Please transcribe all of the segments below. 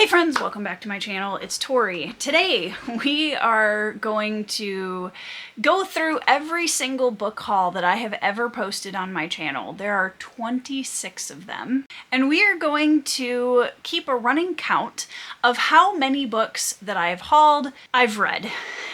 friends, welcome back to my channel. It's Tori. Today we are going to go through every single book haul that I have ever posted on my channel. There are 26 of them, and we are going to keep a running count of how many books that I have hauled I've read,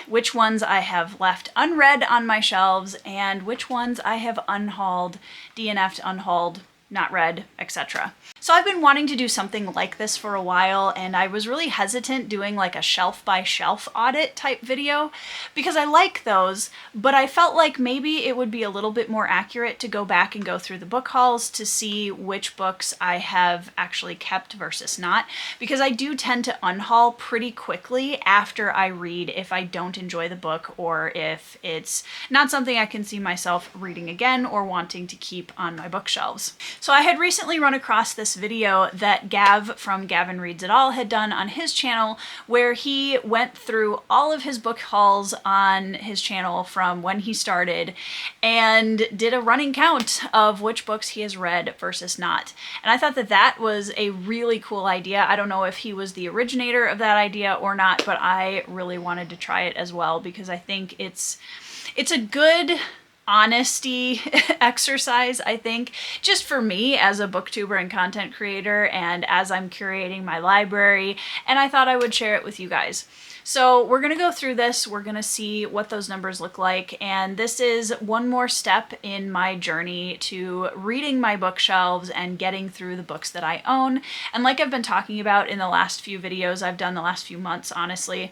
which ones I have left unread on my shelves, and which ones I have unhauled, DNF'd, unhauled, not read, etc. So I've been wanting to do something like this for a while, and I was really hesitant doing like a shelf by shelf audit type video because I like those, but I felt like maybe it would be a little bit more accurate to go back and go through the book hauls to see which books I have actually kept versus not, because I do tend to unhaul pretty quickly after I read if I don't enjoy the book or if it's not something I can see myself reading again or wanting to keep on my bookshelves. So I had recently run across this video that Gav from Gavin Reads It All had done on his channel, where he went through all of his book hauls on his channel from when he started and did a running count of which books he has read versus not. And I thought that that was a really cool idea. I don't know if he was the originator of that idea or not, but I really wanted to try it as well because I think it's a good honesty exercise, I think, just for me as a booktuber and content creator and as I'm curating my library, and I thought I would share it with you guys. So we're gonna go through this, we're gonna see what those numbers look like, and this is one more step in my journey to reading my bookshelves and getting through the books that I own. And like I've been talking about in the last few videos I've done the last few months, honestly,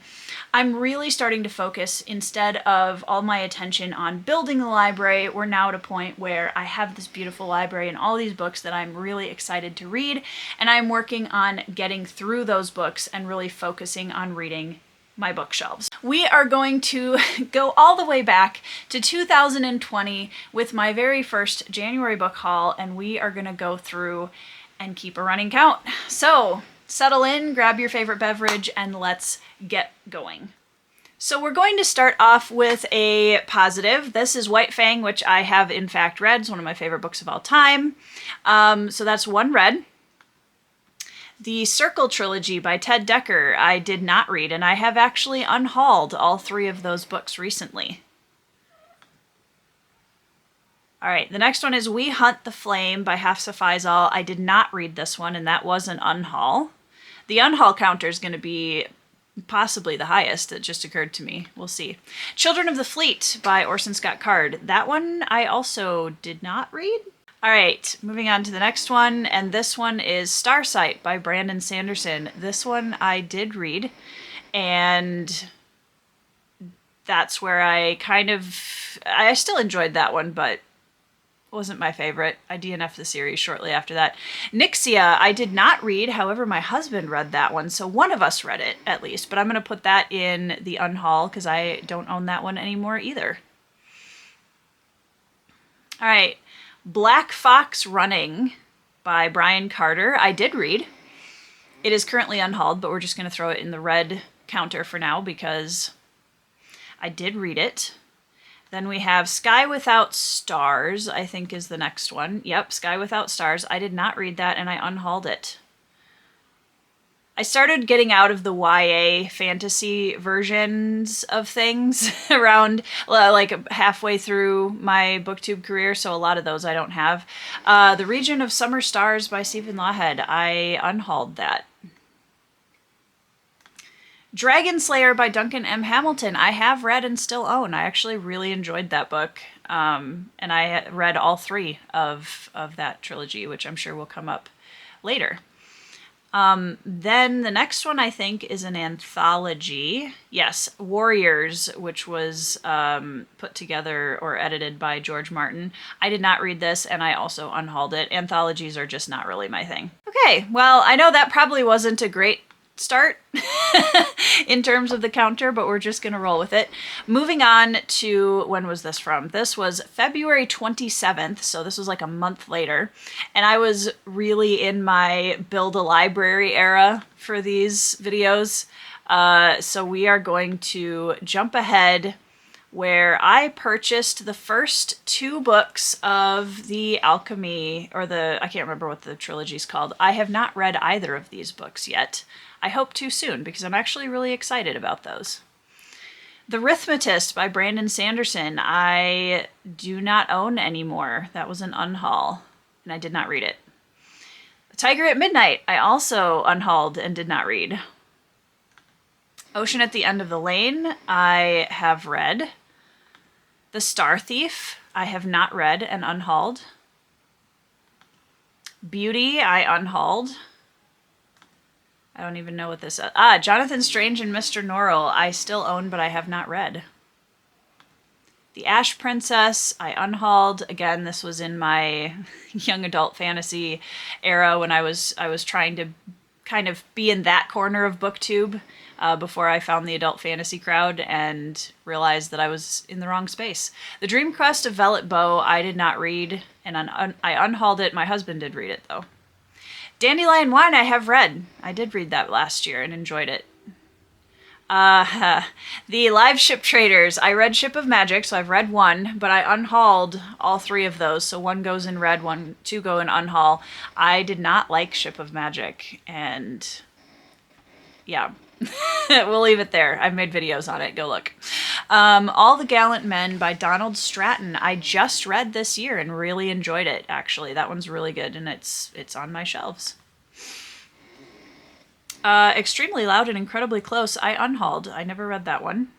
I'm really starting to focus, instead of all my attention on building the library, we're now at a point where I have this beautiful library and all these books that I'm really excited to read, and I'm working on getting through those books and really focusing on reading my bookshelves. We are going to go all the way back to 2020 with my very first January book haul, and we are going to go through and keep a running count. So settle in, grab your favorite beverage, and let's get going. So we're going to start off with a positive. This is White Fang, which I have in fact read. It's one of my favorite books of all time. So that's one read. The Circle trilogy by Ted Dekker I did not read, and I have actually unhauled all three of those books recently. All right, the next one is We Hunt the Flame by Hafsa Faizal. I did not read this one, and that was an unhaul. The unhaul counter is going to be possibly the highest. It just occurred to me. We'll see. Children of the Fleet by Orson Scott Card. That one I also did not read. All right, moving on to the next one, and this one is Starsight by Brandon Sanderson. This one I did read, and that's where I still enjoyed that one, but wasn't my favorite. I DNF'd the series shortly after that. Nixia I did not read, however my husband read that one, so one of us read it at least, but I'm going to put that in the unhaul because I don't own that one anymore either. All right. Black Fox Running by Brian Carter. I did read. It is currently unhauled, but we're just going to throw it in the red counter for now because I did read it. Then we have Sky Without Stars, I think is the next one. Yep, Sky Without Stars. I did not read that, and I unhauled it. I started getting out of the YA fantasy versions of things around like halfway through my booktube career, so a lot of those I don't have. The Region of Summer Stars by Stephen Lawhead, I unhauled that. Dragon Slayer by Duncan M. Hamilton, I have read and still own. I actually really enjoyed that book, and I read all three of that trilogy, which I'm sure will come up later. Then the next one I think is an anthology. Yes, Warriors, which was put together or edited by George Martin. I did not read this, and I also unhauled it. Anthologies are just not really my thing. Okay, well, I know that probably wasn't a great start in terms of the counter, but we're just going to roll with it. Moving on to, when was this from? This was February 27th, so this was like a month later, and I was really in my build a library era for these videos, so we are going to jump ahead where I purchased the first 2 books of the Alchemy, or I can't remember what the trilogy's called. I have not read either of these books yet. I hope to soon, because I'm actually really excited about those. The Rhythmatist by Brandon Sanderson, I do not own anymore. That was an unhaul, and I did not read it. The Tiger at Midnight, I also unhauled and did not read. Ocean at the End of the Lane, I have read. The Star Thief, I have not read and unhauled. Beauty, I unhauled. I don't even know what this is. Jonathan Strange and Mr. Norrell, I still own, but I have not read. The Ash Princess, I unhauled. Again, this was in my young adult fantasy era when I was trying to kind of be in that corner of BookTube before I found the adult fantasy crowd and realized that I was in the wrong space. The Dream Quest of Velvet Bow, I did not read, and I unhauled it. My husband did read it, though. Dandelion Wine, I have read. I did read that last year and enjoyed it. The Live Ship Traders, I read Ship of Magic, so I've read 1, but I unhauled all 3 of those. So 1 goes in read, 2 go in unhaul. I did not like Ship of Magic, and yeah, we'll leave it there. I've made videos on it. Go look. All the Gallant Men by Donald Stratton. I just read this year and really enjoyed it, actually. That one's really good, and it's on my shelves. Extremely Loud and Incredibly Close, I unhauled. I never read that one.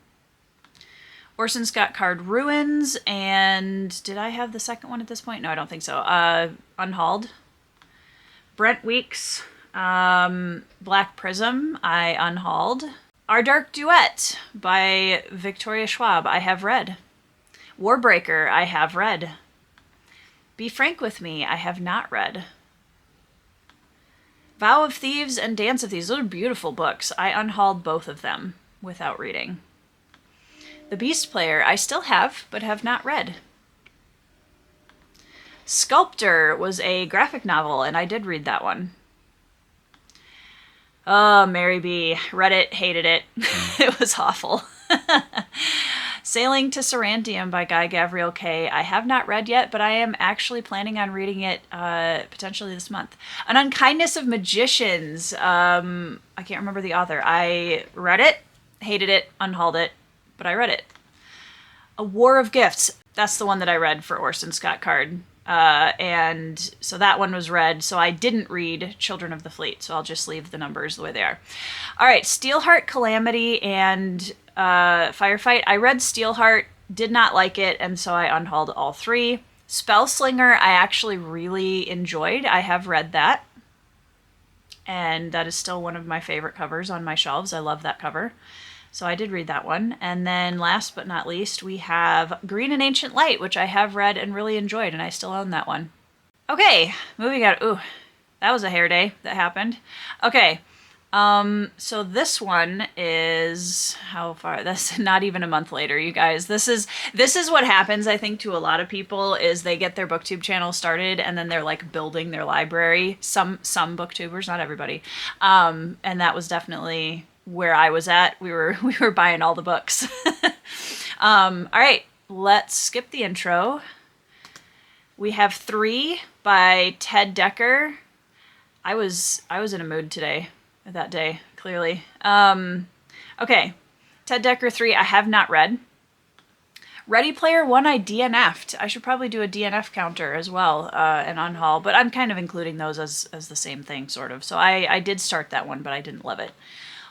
Orson Scott Card Ruins, and did I have the second one at this point? No, I don't think so. Unhauled. Brent Weeks, Black Prism, I unhauled. Our Dark Duet by Victoria Schwab, I have read. Warbreaker, I have read. Be Frank With Me, I have not read. Vow of Thieves and Dance of Thieves, those are beautiful books. I unhauled both of them without reading. The Beast Player, I still have, but have not read. Sculptor was a graphic novel, and I did read that one. Oh, Mary B. Read it, hated it. It was awful. Sailing to Sarantium by Guy Gavriel Kay. I have not read yet, but I am actually planning on reading it potentially this month. An Unkindness of Magicians. I can't remember the author. I read it, hated it, unhauled it, but I read it. A War of Gifts. That's the one that I read for Orson Scott Card. And so that one was read. So I didn't read Children of the Fleet. So I'll just leave the numbers the way they are. All right. Steelheart, Calamity, and Firefight. I read Steelheart, did not like it, and so I unhauled all 3. Spellslinger, I actually really enjoyed. I have read that. And that is still one of my favorite covers on my shelves. I love that cover. So I did read that one. And then last but not least, we have Green and Ancient Light, which I have read and really enjoyed, and I still own that one. Okay, moving on. Ooh, that was a hair day that happened. Okay, so this one is, how far? That's not even a month later, you guys. This is what happens, I think, to a lot of people, is they get their booktube channel started and then they're like building their library. Some booktubers, not everybody. And that was definitely where I was at. We were buying all the books. All right, let's skip the intro. We have 3 by Ted Dekker. I was in a mood today, that day, clearly. Okay, Ted Dekker 3, I have not read. Ready Player One, I DNF'd. I should probably do a DNF counter as well, and unhaul, but I'm kind of including those as the same thing, sort of. So I did start that one, but I didn't love it.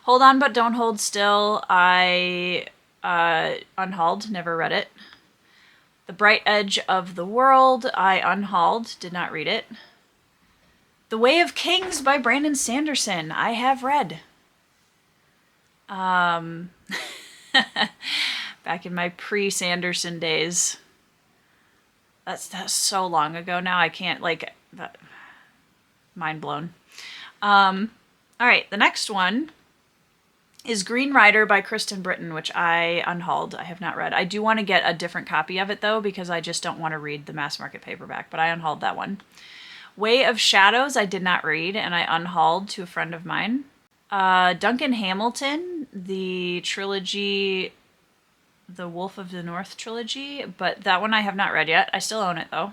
Hold On But Don't Hold Still, I unhauled, never read it. The Bright Edge of the World, I unhauled, did not read it. The Way of Kings by Brandon Sanderson, I have read. Back in my pre-Sanderson days. That's so long ago now, I can't, mind blown. All right, the next one is Green Rider by Kristen Britton, which I unhauled. I have not read. I do want to get a different copy of it, though, because I just don't want to read the mass market paperback, but I unhauled that one. Way of Shadows, I did not read, and I unhauled to a friend of mine. Duncan Hamilton, the trilogy the Wolf of the North trilogy, but that one I have not read yet. I still own it though.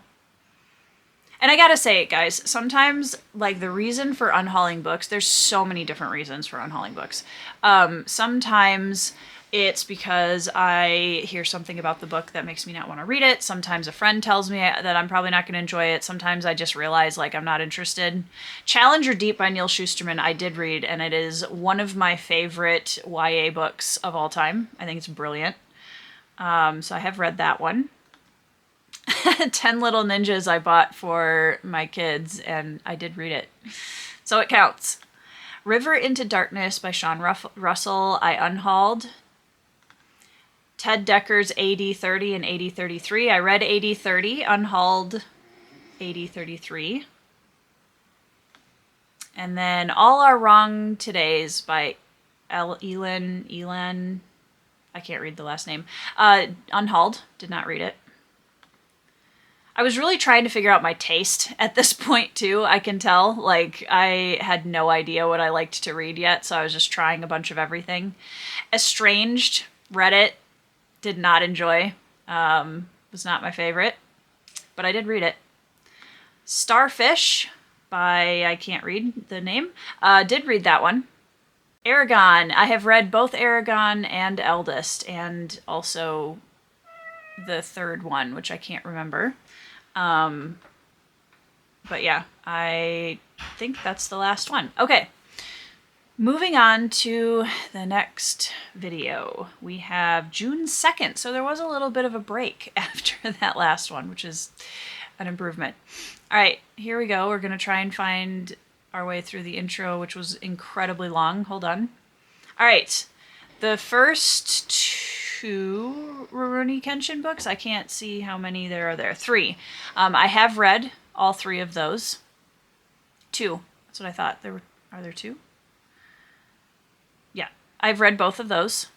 And I gotta say, guys, sometimes, like, the reason for unhauling books, there's so many different reasons for unhauling books. Sometimes it's because I hear something about the book that makes me not want to read it. Sometimes a friend tells me that I'm probably not going to enjoy it. Sometimes I just realize, like, I'm not interested. Challenger Deep by Neil Shusterman I did read, and it is one of my favorite YA books of all time. I think it's brilliant. So I have read that one. 10 Little Ninjas I bought for my kids, and I did read it. So it counts. River into Darkness by Sean Russell, I unhauled. Ted Decker's AD 30 and AD 33. I read AD 30, unhauled AD 33. And then All Are Wrong Todays by Elan, I can't read the last name. Unhauled, did not read it. I was really trying to figure out my taste at this point, too. I can tell. Like, I had no idea what I liked to read yet, so I was just trying a bunch of everything. Estranged, read it, did not enjoy. Was not my favorite, but I did read it. Starfish by, I can't read the name, did read that one. Aragon, I have read both Aragon and Eldest, and also the third one, which I can't remember. But yeah, I think that's the last one. Okay, moving on to the next video. We have June 2nd, so there was a little bit of a break after that last one, which is an improvement. All right, here we go. We're going to try and find our way through the intro, which was incredibly long. Hold on. All right, the first two Rurouni Kenshin books. I can't see how many there are there. 3. I have read all 3 of those. 2. That's what I thought. Are there 2? Yeah, I've read both of those.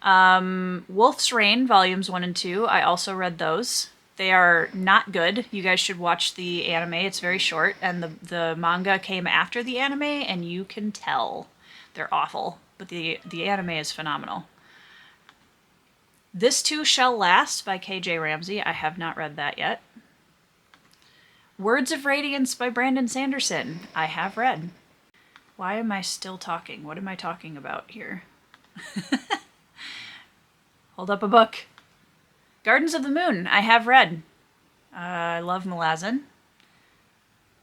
Wolf's Rain, volumes 1 and 2. I also read those. They are not good. You guys should watch the anime. It's very short, and the manga came after the anime, and you can tell they're awful. But the anime is phenomenal. This Too Shall Last by K.J. Ramsey. I have not read that yet. Words of Radiance by Brandon Sanderson. I have read. Why am I still talking? What am I talking about here? Hold up a book. Gardens of the Moon. I have read. I love Malazan.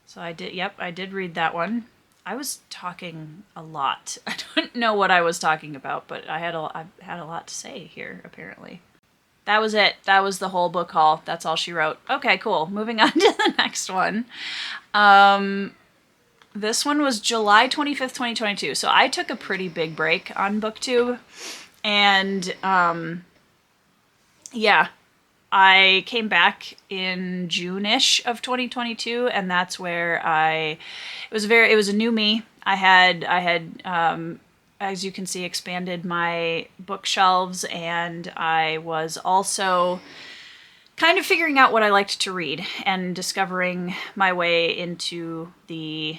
So I did read that one. I was talking a lot. I don't know what I was talking about, but I had a lot to say here, apparently. That was it. That was the whole book haul. That's all she wrote. Okay, cool. Moving on to the next one. This one was July 25th, 2022. So I took a pretty big break on BookTube. And, yeah, I came back in June-ish of 2022, and that's where it was a new me. I had, as you can see, expanded my bookshelves, and I was also kind of figuring out what I liked to read and discovering my way into the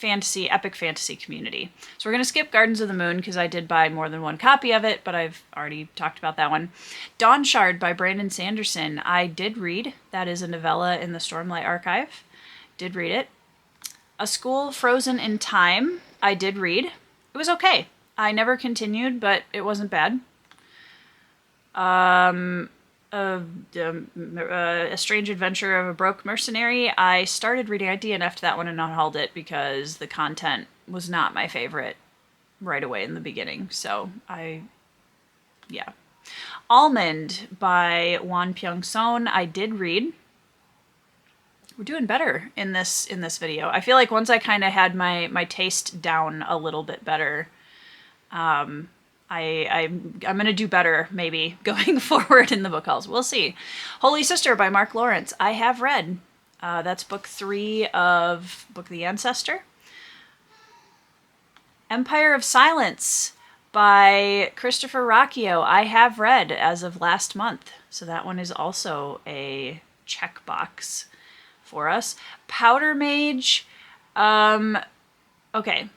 epic fantasy community. So we're going to skip Gardens of the Moon because I did buy more than one copy of it, but I've already talked about that one. Dawn Shard by Brandon Sanderson. I did read. That is a novella in the Stormlight Archive. Did read it. A School Frozen in Time. I did read. It was okay. I never continued, but it wasn't bad. A Strange Adventure of a Broke Mercenary. I started reading. I DNF'd that one and unhauled it because the content was not my favorite right away in the beginning. So yeah. Almond by Won Pyung-son. I did read. We're doing better in this video. I feel like once I kind of had my taste down a little bit better, I'm going to do better, maybe, going forward in the book hauls. We'll see. Holy Sister by Mark Lawrence. I have read. That's book 3 of Book of the Ancestor. Empire of Silence by Christopher Rocchio. I have read as of last month. So that one is also a checkbox for us. Powder Mage. Okay.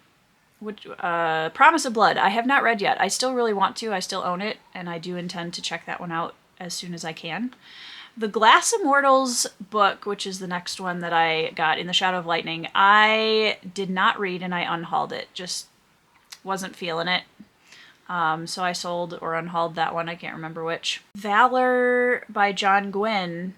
Promise of Blood. I have not read yet. I still really want to. I still own it, and I do intend to check that one out as soon as I can. The Glass Immortals book, which is the next one that I got in the Shadow of Lightning, I did not read and I unhauled it. Just wasn't feeling it. So I sold or unhauled that one. I can't remember which. Valor by John Gwynne,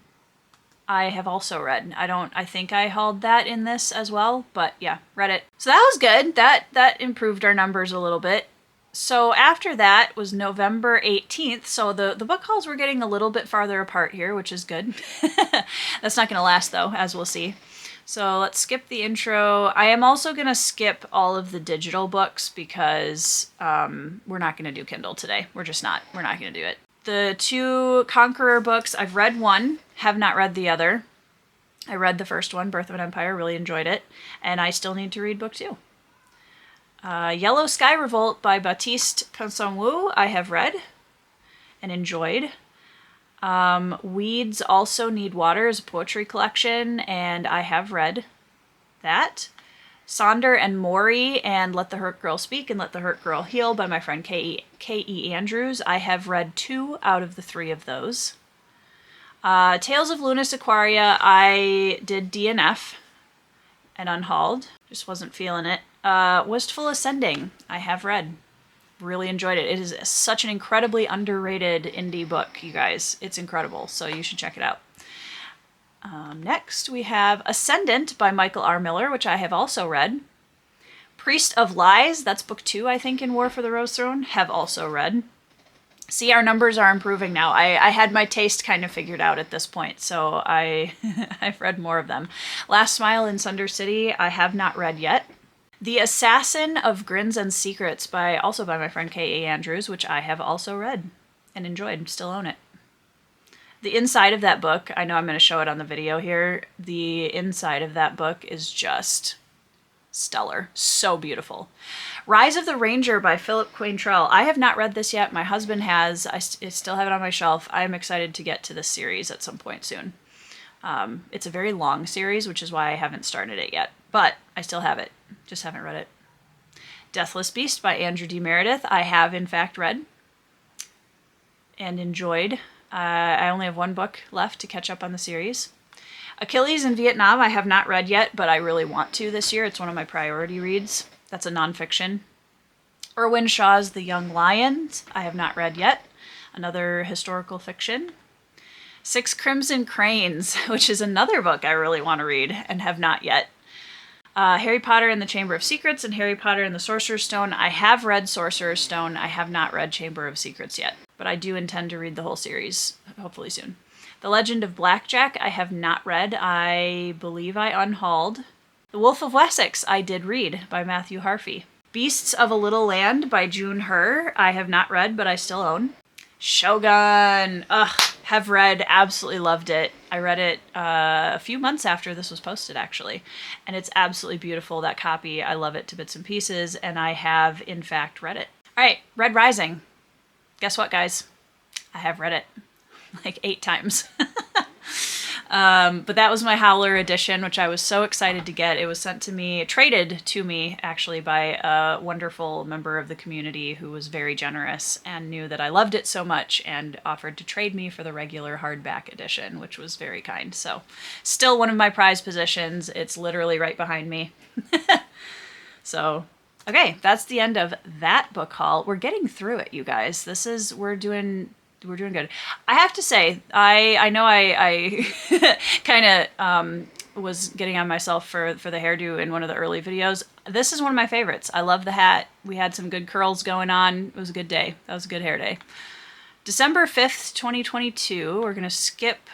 I have also read. I think I hauled that in this as well, but yeah, read it. So that was good. That improved our numbers a little bit. So after that was November 18th. So the book hauls were getting a little bit farther apart here, which is good. That's not going to last though, as we'll see. So let's skip the intro. I am also going to skip all of the digital books because we're not going to do Kindle today. We're not going to do it. The two Conqueror books, I've read one, have not read the other. I read the first one, Birth of an Empire, really enjoyed it, and I still need to read book 2. Yellow Sky Revolt by Baptiste Conson-Wu, I have read and enjoyed. Weeds Also Need Water is a poetry collection, and I have read that. Sonder and Maury and Let the Hurt Girl Speak and Let the Hurt Girl Heal by my friend K.E. Andrews. I have read 2 out of the 3 of those. Tales of Lunas Aquaria, I did DNF and unhauled. Just wasn't feeling it. Wistful Ascending, I have read. Really enjoyed it. It is such an incredibly underrated indie book, you guys. It's incredible, so you should check it out. Next, we have Ascendant by Michael R. Miller, which I have also read. Priest of Lies, that's book 2, I think, in War for the Rose Throne, have also read. See, our numbers are improving now. I had my taste kind of figured out at this point, so I've read more of them. Last Smile in Sunder City, I have not read yet. The Assassin of Grins and Secrets, also by my friend K.A. Andrews, which I have also read and enjoyed, still own it. The inside of that book, I know I'm going to show it on the video here, the inside of that book is just stellar. So beautiful. Rise of the Ranger by Philip Quaintrell. I have not read this yet. My husband has. I still have it on my shelf. I'm excited to get to this series at some point soon. It's a very long series, which is why I haven't started it yet. But I still have it. Just haven't read it. Deathless Beast by Andrew D. Meredith. I have, in fact, read and enjoyed. I only have 1 book left to catch up on the series. Achilles in Vietnam, I have not read yet, but I really want to this year. It's one of my priority reads. That's a nonfiction. Erwin Shaw's The Young Lions, I have not read yet. Another historical fiction. Six Crimson Cranes, which is another book I really want to read and have not yet. Harry Potter and the Chamber of Secrets and Harry Potter and the Sorcerer's Stone. I have read Sorcerer's Stone. I have not read Chamber of Secrets yet, but I do intend to read the whole series, hopefully soon. The Legend of Blackjack, I have not read. I believe I unhauled. The Wolf of Wessex, I did read, by Matthew Harvey. Beasts of a Little Land by June Her, I have not read, but I still own. Shogun, have read, absolutely loved it. I read it a few months after this was posted, actually, and it's absolutely beautiful, that copy. I love it to bits and pieces, and I have, in fact, read it. All right, Red Rising. Guess what, guys? I have read it like 8 times. But that was my Howler edition, which I was so excited to get. It was traded to me, actually, by a wonderful member of the community who was very generous and knew that I loved it so much and offered to trade me for the regular hardback edition, which was very kind. So still one of my prized possessions. It's literally right behind me. So, okay, that's the end of that book haul. We're getting through it, you guys. We're doing good. I have to say, I know I kind of was getting on myself for the hairdo in one of the early videos. This is one of my favorites. I love the hat. We had some good curls going on. It was a good day. That was a good hair day. December 5th, 2022. We're going to skip.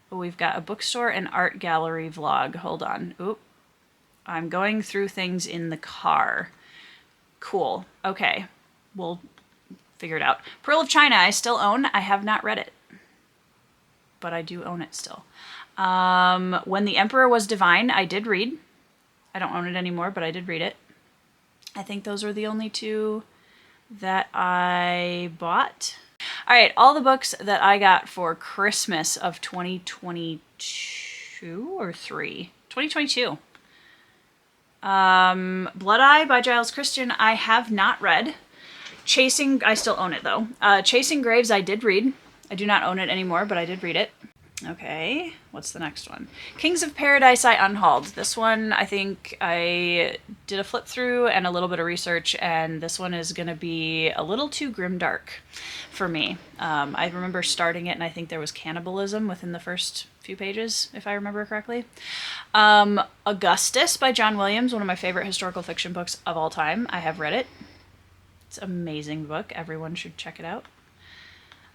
We've got a bookstore and art gallery vlog. Hold on. Oop. I'm going through things in the car. Cool. Okay. We'll figure it out. Pearl of China, I still own. I have not read it, but I do own it still. When the Emperor Was Divine, I did read. I don't own it anymore, but I did read it. I think those are the only 2 that I bought. All right, all the books that I got for Christmas of 2022 or 3? 2022. Blood Eye by Giles Christian, I have not read. Chasing, I still own it though. Chasing Graves, I did read. I do not own it anymore, but I did read it. Okay, what's the next one? Kings of Paradise, I unhauled. This one, I think I did a flip through and a little bit of research, and this one is going to be a little too grimdark for me. I remember starting it, and I think there was cannibalism within the first few pages, if I remember correctly. Augustus by John Williams, one of my favorite historical fiction books of all time. I have read it. It's an amazing book. Everyone should check it out.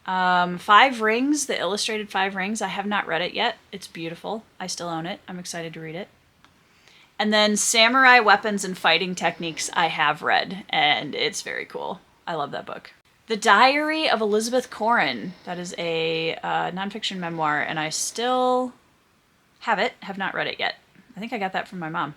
Five Rings, the illustrated Five Rings. I have not read it yet. It's beautiful. I still own it. I'm excited to read it. And then Samurai Weapons and Fighting Techniques I have read, and it's very cool. I love that book. The Diary of Elizabeth Corrin. That is a nonfiction memoir, and I still have it. Have not read it yet. I think I got that from my mom.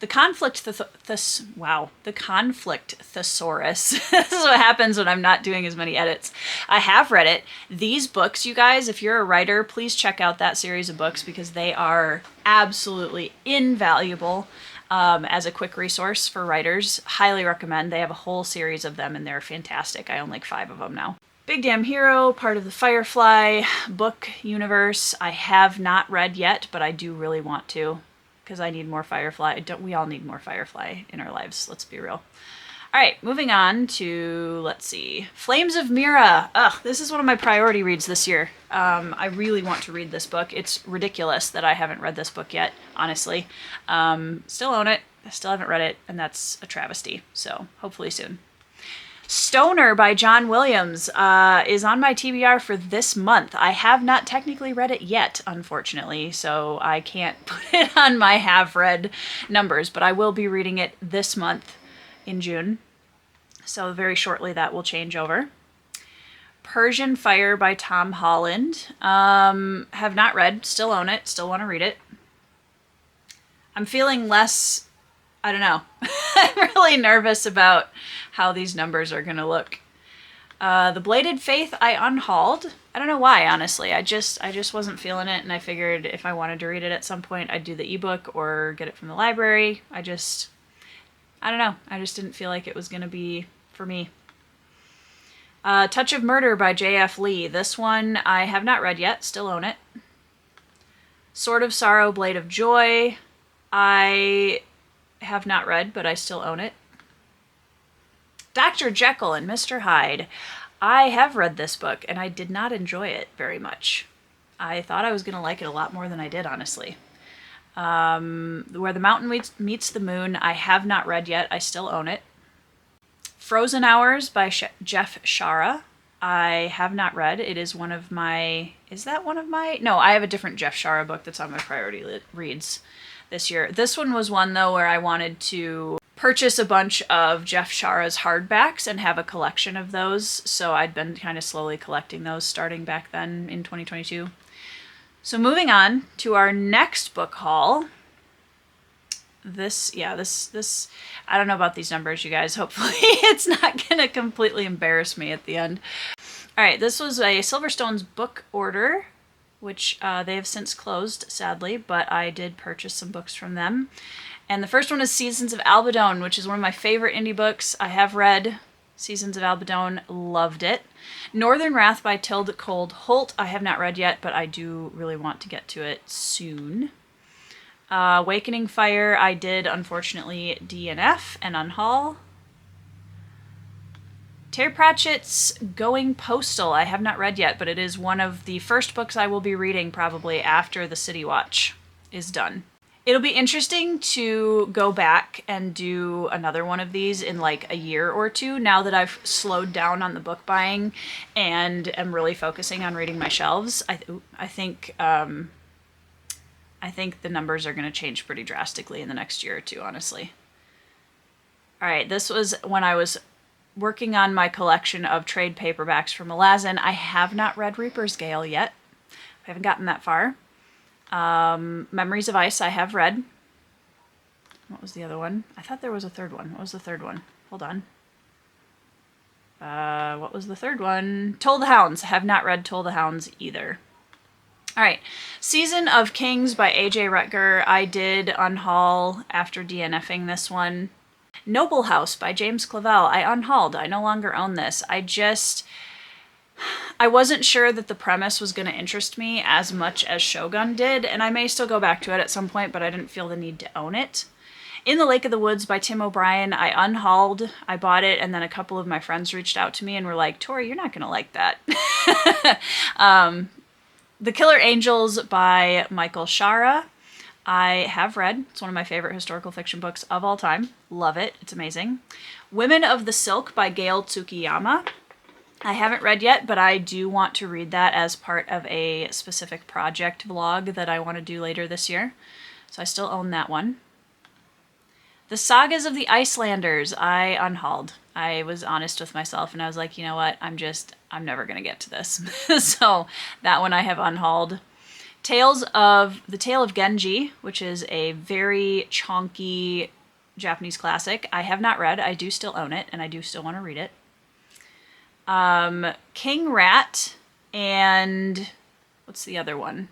The Conflict The Conflict Thesaurus. This is what happens when I'm not doing as many edits. I have read it. These books, you guys, if you're a writer, please check out that series of books because they are absolutely invaluable as a quick resource for writers. Highly recommend. They have a whole series of them and they're fantastic. I own like 5 of them now. Big Damn Hero, part of the Firefly book universe. I have not read yet, but I do really want to. Because I need more Firefly. Don't we all need more Firefly in our lives? Let's be real. All right, moving on to, let's see, Flames of Mira. Ugh, this is one of my priority reads this year. I really want to read this book. It's ridiculous that I haven't read this book yet, honestly. Still own it. I still haven't read it, and that's a travesty. So hopefully soon. Stoner by John Williams is on my TBR for this month. I have not technically read it yet, unfortunately, so I can't put it on my have read numbers, but I will be reading it this month in June. So very shortly that will change over. Persian Fire by Tom Holland. Have not read, still own it, still want to read it. I'm feeling less, I don't know. I'm really nervous about how these numbers are going to look. The Bladed Faith I unhauled. I don't know why, honestly. I just wasn't feeling it, and I figured if I wanted to read it at some point, I'd do the ebook or get it from the library. I don't know. I just didn't feel like it was going to be for me. Touch of Murder by J.F. Lee. This one I have not read yet. Still own it. Sword of Sorrow, Blade of Joy. I have not read, but I still own it. Dr. Jekyll and Mr. Hyde. I have read this book, and I did not enjoy it very much. I thought I was going to like it a lot more than I did, honestly. Where the Mountain Meets the Moon, I have not read yet. I still own it. Frozen Hours by Jeff Shara. I have not read. It is one of my... Is that one of my... No, I have a different Jeff Shara book that's on my priority reads this year. This one was one, though, where I wanted to purchase a bunch of Jeff Shara's hardbacks and have a collection of those. So I'd been kind of slowly collecting those starting back then in 2022. So moving on to our next book haul. This, I don't know about these numbers, you guys. Hopefully it's not going to completely embarrass me at the end. All right, this was a Silverstone's book order, which they have since closed, sadly, but I did purchase some books from them. And the first one is Seasons of Albion, which is one of my favorite indie books. I have read Seasons of Albion, loved it. Northern Wrath by Tilde Cold Holt, I have not read yet, but I do really want to get to it soon. Awakening Fire, I did, unfortunately, DNF and unhaul. Terry Pratchett's Going Postal, I have not read yet, but it is one of the first books I will be reading probably after the City Watch is done. It'll be interesting to go back and do another one of these in like a year or two now that I've slowed down on the book buying and am really focusing on reading my shelves. I think the numbers are going to change pretty drastically in the next year or two, honestly. All right, this was when I was working on my collection of trade paperbacks from Malazan. I have not read Reaper's Gale yet. I haven't gotten that far. Memories of Ice I have read. What was the other one? I thought there was a third one. What was the third one? Hold on. What was the third one? Toll the Hounds. I have not read Toll the Hounds either. All right, Season of Kings by A.J. Rutger. I did unhaul after DNFing this one. Noble House by James Clavell. I unhauled. I no longer own this. I wasn't sure that the premise was going to interest me as much as Shogun did, and I may still go back to it at some point, but I didn't feel the need to own it. In the Lake of the Woods by Tim O'Brien, I unhauled. I bought it, and then a couple of my friends reached out to me and were like, Tori, you're not going to like that. The Killer Angels by Michael Shara. I have read. It's one of my favorite historical fiction books of all time. Love it. It's amazing. Women of the Silk by Gail Tsukiyama. I haven't read yet, but I do want to read that as part of a specific project vlog that I want to do later this year. So I still own that one. The Sagas of the Icelanders, I unhauled. I was honest with myself and I was like, you know what, I'm never going to get to this. So that one I have unhauled. The Tale of Genji, which is a very chonky Japanese classic. I have not read. I do still own it and I do still want to read it. King Rat and what's the other one?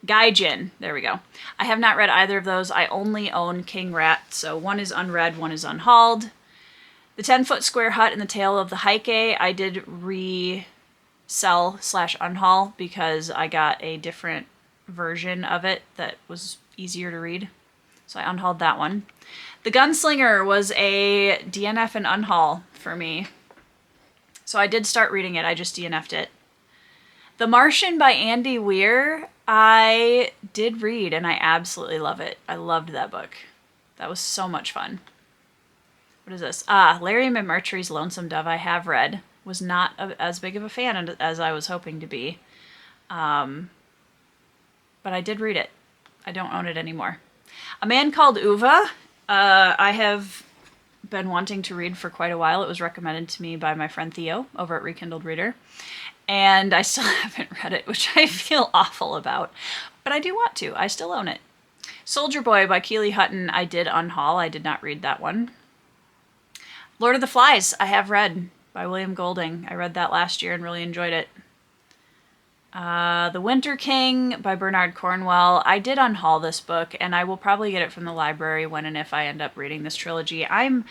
Gaijin. There we go. I have not read either of those. I only own King Rat, so one is unread, one is unhauled. The 10-Foot Square Hut and the Tale of the Heike, I did resell/unhaul because I got a different version of it that was easier to read. So I unhauled that one. The Gunslinger was a DNF and unhaul for me. So I did start reading it, I just DNF'd it. The Martian by Andy Weir, I did read and I absolutely love it. I loved that book. That was so much fun. What is this? Larry McMurtry's Lonesome Dove I have read. Was not as big of a fan as I was hoping to be. But I did read it. I don't own it anymore. A Man Called Uva, I have been wanting to read for quite a while. It was recommended to me by my friend Theo over at Rekindled Reader. And I still haven't read it, which I feel awful about. But I do want to. I still own it. Soldier Boy by Keely Hutton, I did unhaul. I did not read that one. Lord of the Flies, I have read by William Golding. I read that last year and really enjoyed it. The Winter King by Bernard Cornwell. I did unhaul this book, and I will probably get it from the library when and if I end up reading this trilogy. I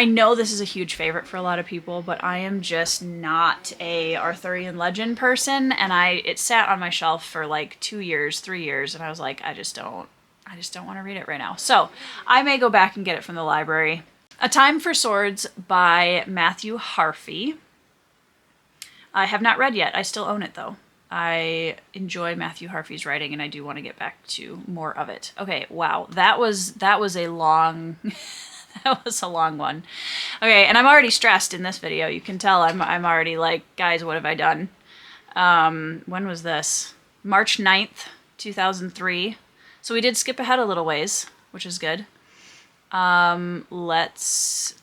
know this is a huge favorite for a lot of people, but I am just not a Arthurian legend person, and it sat on my shelf for like 2 years, 3 years, and I was like, I just don't want to read it right now. So I may go back and get it from the library. A Time for Swords by Matthew Harphy. I have not read yet. I still own it though. I enjoy Matthew Harphy's writing and I do want to get back to more of it. Okay, wow. That was a long that was a long one. Okay, and I'm already stressed in this video. You can tell I'm already like, guys, what have I done? When was this? March 9th, 2003. So we did skip ahead a little ways, which is good. Let's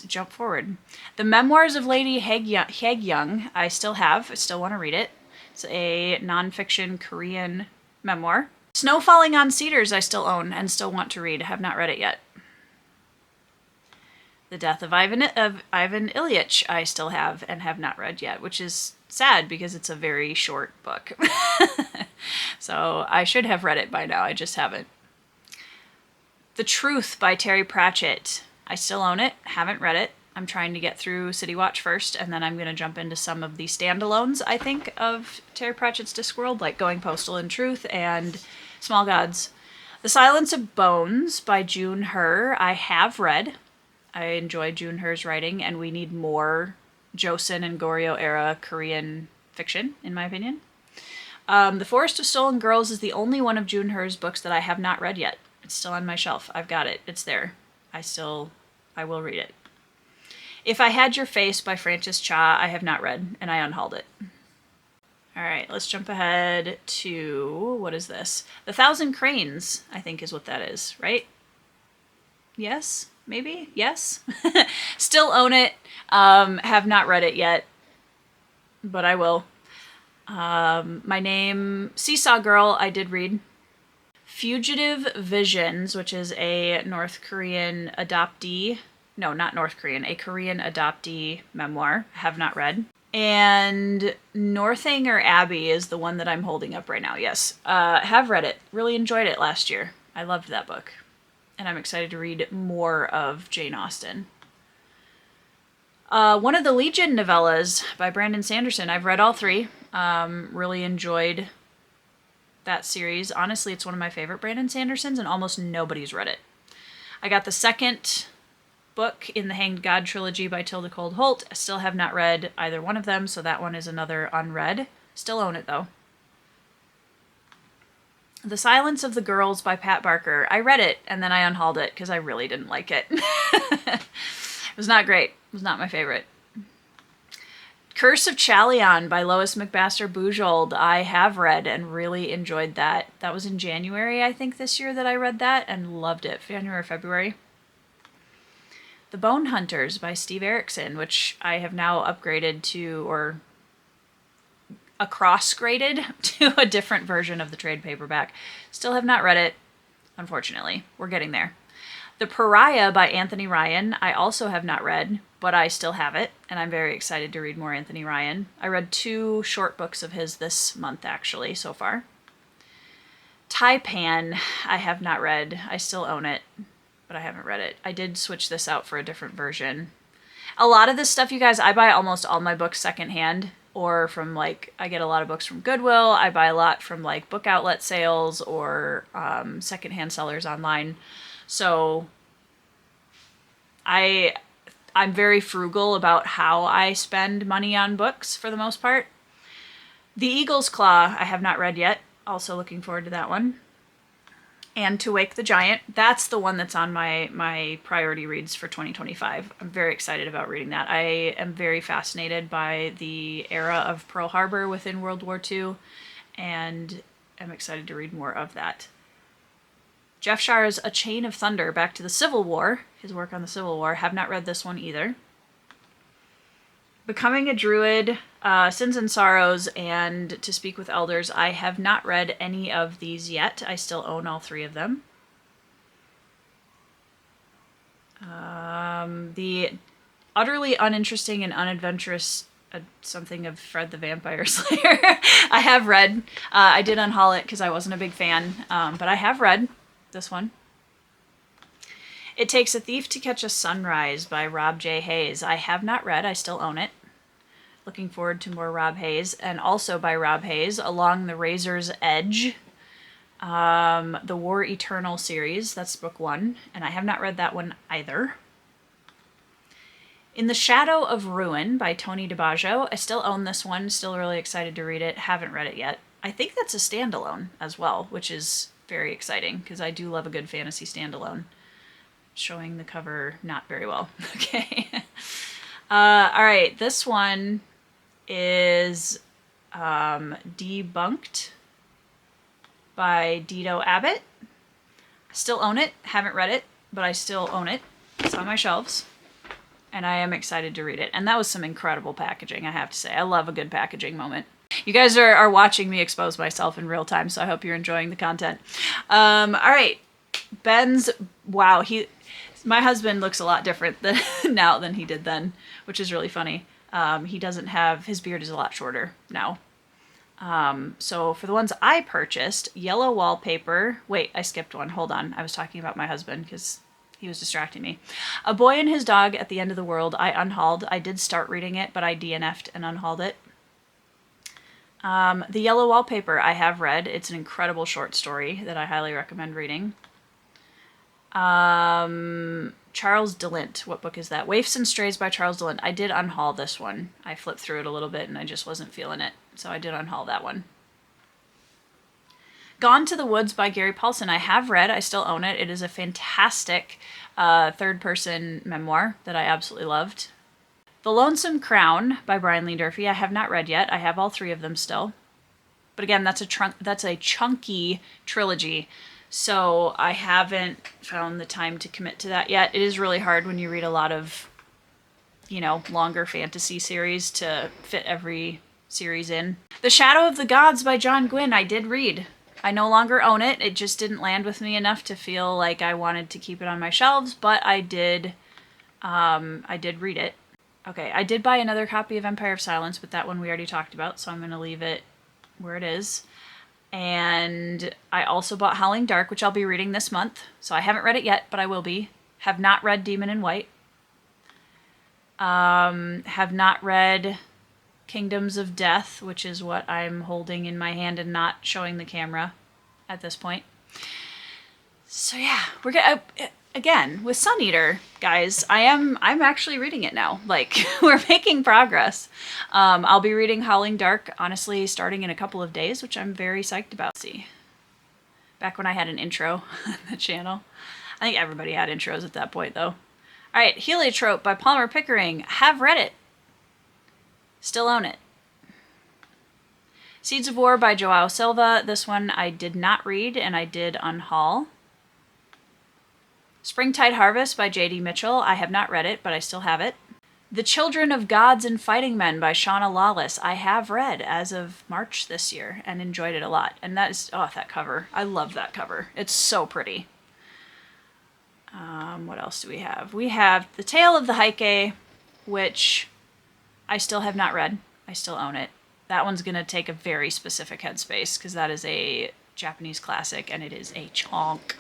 jump forward. The Memoirs of Lady Haegyung, I still have. I still want to read it. It's a nonfiction Korean memoir. Snow Falling on Cedars, I still own and still want to read. I have not read it yet. The Death of Ivan Ilyich, I still have and have not read yet, which is sad because it's a very short book. So I should have read it by now. I just haven't. The Truth by Terry Pratchett. I still own it. Haven't read it. I'm trying to get through City Watch first, and then I'm going to jump into some of the standalones, I think, of Terry Pratchett's Discworld, like Going Postal and Truth and Small Gods. The Silence of Bones by June Her, I have read. I enjoy June Her's writing, and we need more Joseon and Goryeo era Korean fiction, in my opinion. The Forest of Stolen Girls is the only one of June Her's books that I have not read yet. It's still on my shelf. I've got it. It's there. I will read it. If I Had Your Face by Frances Cha, I have not read, and I unhauled it. All right, let's jump ahead to, what is this? The Thousand Cranes, I think is what that is, right? Yes? Maybe? Yes? Still own it. Have not read it yet, but I will. My Name, Seesaw Girl, I did read. Fugitive Visions, which is a North Korean adoptee. No, not North Korean, a Korean adoptee memoir. Have not read. And Northanger Abbey is the one that I'm holding up right now. Yes, have read it. Really enjoyed it last year. I loved that book. And I'm excited to read more of Jane Austen. One of the Legion novellas by Brandon Sanderson. I've read all three. Really enjoyed that series. Honestly, it's one of my favorite Brandon Sandersons, and almost nobody's read it. I got the second book in the Hanged God trilogy by Tilda Cold Holt. I still have not read either one of them, so that one is another unread. Still own it, though. The Silence of the Girls by Pat Barker. I read it, and then I unhauled it because I really didn't like it. It was not great. It was not my favorite. Curse of Chalion by Lois McBaster Bujold. I have read and really enjoyed that. That was in January, I think, this year that I read that and loved it. January or February. The Bone Hunters by Steve Erickson, which I have now upgraded to, or cross-graded to a different version of the trade paperback. Still have not read it, unfortunately. We're getting there. The Pariah by Anthony Ryan, I also have not read, but I still have it, and I'm very excited to read more Anthony Ryan. I read 2 short books of his this month, actually, so far. Taipan, I have not read. I still own it, but I haven't read it. I did switch this out for a different version. A lot of this stuff, you guys, I buy almost all my books secondhand, or from, like, I get a lot of books from Goodwill. I buy a lot from, like, book outlet sales or secondhand sellers online. So I'm very frugal about how I spend money on books for the most part. The Eagle's Claw, I have not read yet. Also looking forward to that one. And To Wake the Giant, that's the one that's on my priority reads for 2025. I'm very excited about reading that. I am very fascinated by the era of Pearl Harbor within World War II, and I'm excited to read more of that. Jeff Shar's A Chain of Thunder, back to the Civil War, his work on the Civil War. Have not read this one either. Becoming a Druid, Sins and Sorrows, and To Speak with Elders. I have not read any of these yet. I still own all 3 of them. The Utterly Uninteresting and Unadventurous something of Fred the Vampire Slayer. I have read. I did unhaul it because I wasn't a big fan, but I have read this one. It Takes a Thief to Catch a Sunrise by Rob J. Hayes. I have not read. I still own it. Looking forward to more Rob Hayes. And also by Rob Hayes, Along the Razor's Edge. The War Eternal series. That's book 1. And I have not read that one either. In the Shadow of Ruin by Tony DiBaggio. I still own this one. Still really excited to read it. Haven't read it yet. I think that's a standalone as well, which is very exciting because I do love a good fantasy standalone. Showing the cover not very well. Okay. All right. This one is Debunked by Dido Abbott. Still own it. Haven't read it, but I still own it. It's on my shelves. And I am excited to read it. And that was some incredible packaging, I have to say. I love a good packaging moment. You guys are watching me expose myself in real time, so I hope you're enjoying the content. All right. Ben's, wow, my husband looks a lot different now than he did then, which is really funny. He doesn't have, his beard is a lot shorter now. So for the ones I purchased, yellow wallpaper. Wait, I skipped one. Hold on. I was talking about my husband because he was distracting me. A Boy and His Dog at the End of the World. I unhauled. I did start reading it, but I DNF'd and unhauled it. The Yellow Wallpaper I have read. It's an incredible short story that I highly recommend reading. Charles DeLint. What book is that? Waifs and Strays by Charles DeLint. I did unhaul this one. I flipped through it a little bit and I just wasn't feeling it. So I did unhaul that one. Gone to the Woods by Gary Paulson. I have read. I still own it. It is a fantastic third-person memoir that I absolutely loved. The Lonesome Crown by Brian Lee Durfee. I have not read yet. I have all 3 of them still. But again, that's a chunky trilogy. So I haven't found the time to commit to that yet. It is really hard when you read a lot of, longer fantasy series to fit every series in. The Shadow of the Gods by John Gwynne. I did read. I no longer own it. It just didn't land with me enough to feel like I wanted to keep it on my shelves, but I did read it. Okay, I did buy another copy of Empire of Silence, but that one we already talked about, so I'm going to leave it where it is. And I also bought Howling Dark, which I'll be reading this month. So I haven't read it yet, but I will be. Have not read Demon in White. Have not read Kingdoms of Death, which is what I'm holding in my hand and not showing the camera at this point. So yeah, we're gonna again with Sun Eater, guys. I'm actually reading it now. Like we're making progress. I'll be reading Howling Dark, honestly, starting in a couple of days, which I'm very psyched about. See, back when I had an intro on the channel, I think everybody had intros at that point, though. All right, Heliotrope by Palmer Pickering. Have read it. Still own it. Seeds of War by Joao Silva. This one I did not read, and I did unhaul. Springtide Harvest by J.D. Mitchell. I have not read it, but I still have it. The Children of Gods and Fighting Men by Shauna Lawless. I have read as of March this year and enjoyed it a lot. And that is, oh, that cover. I love that cover. It's so pretty. What else do we have? We have The Tale of the Heike, which I still have not read. I still own it. That one's going to take a very specific headspace because that is a Japanese classic and it is a chonk.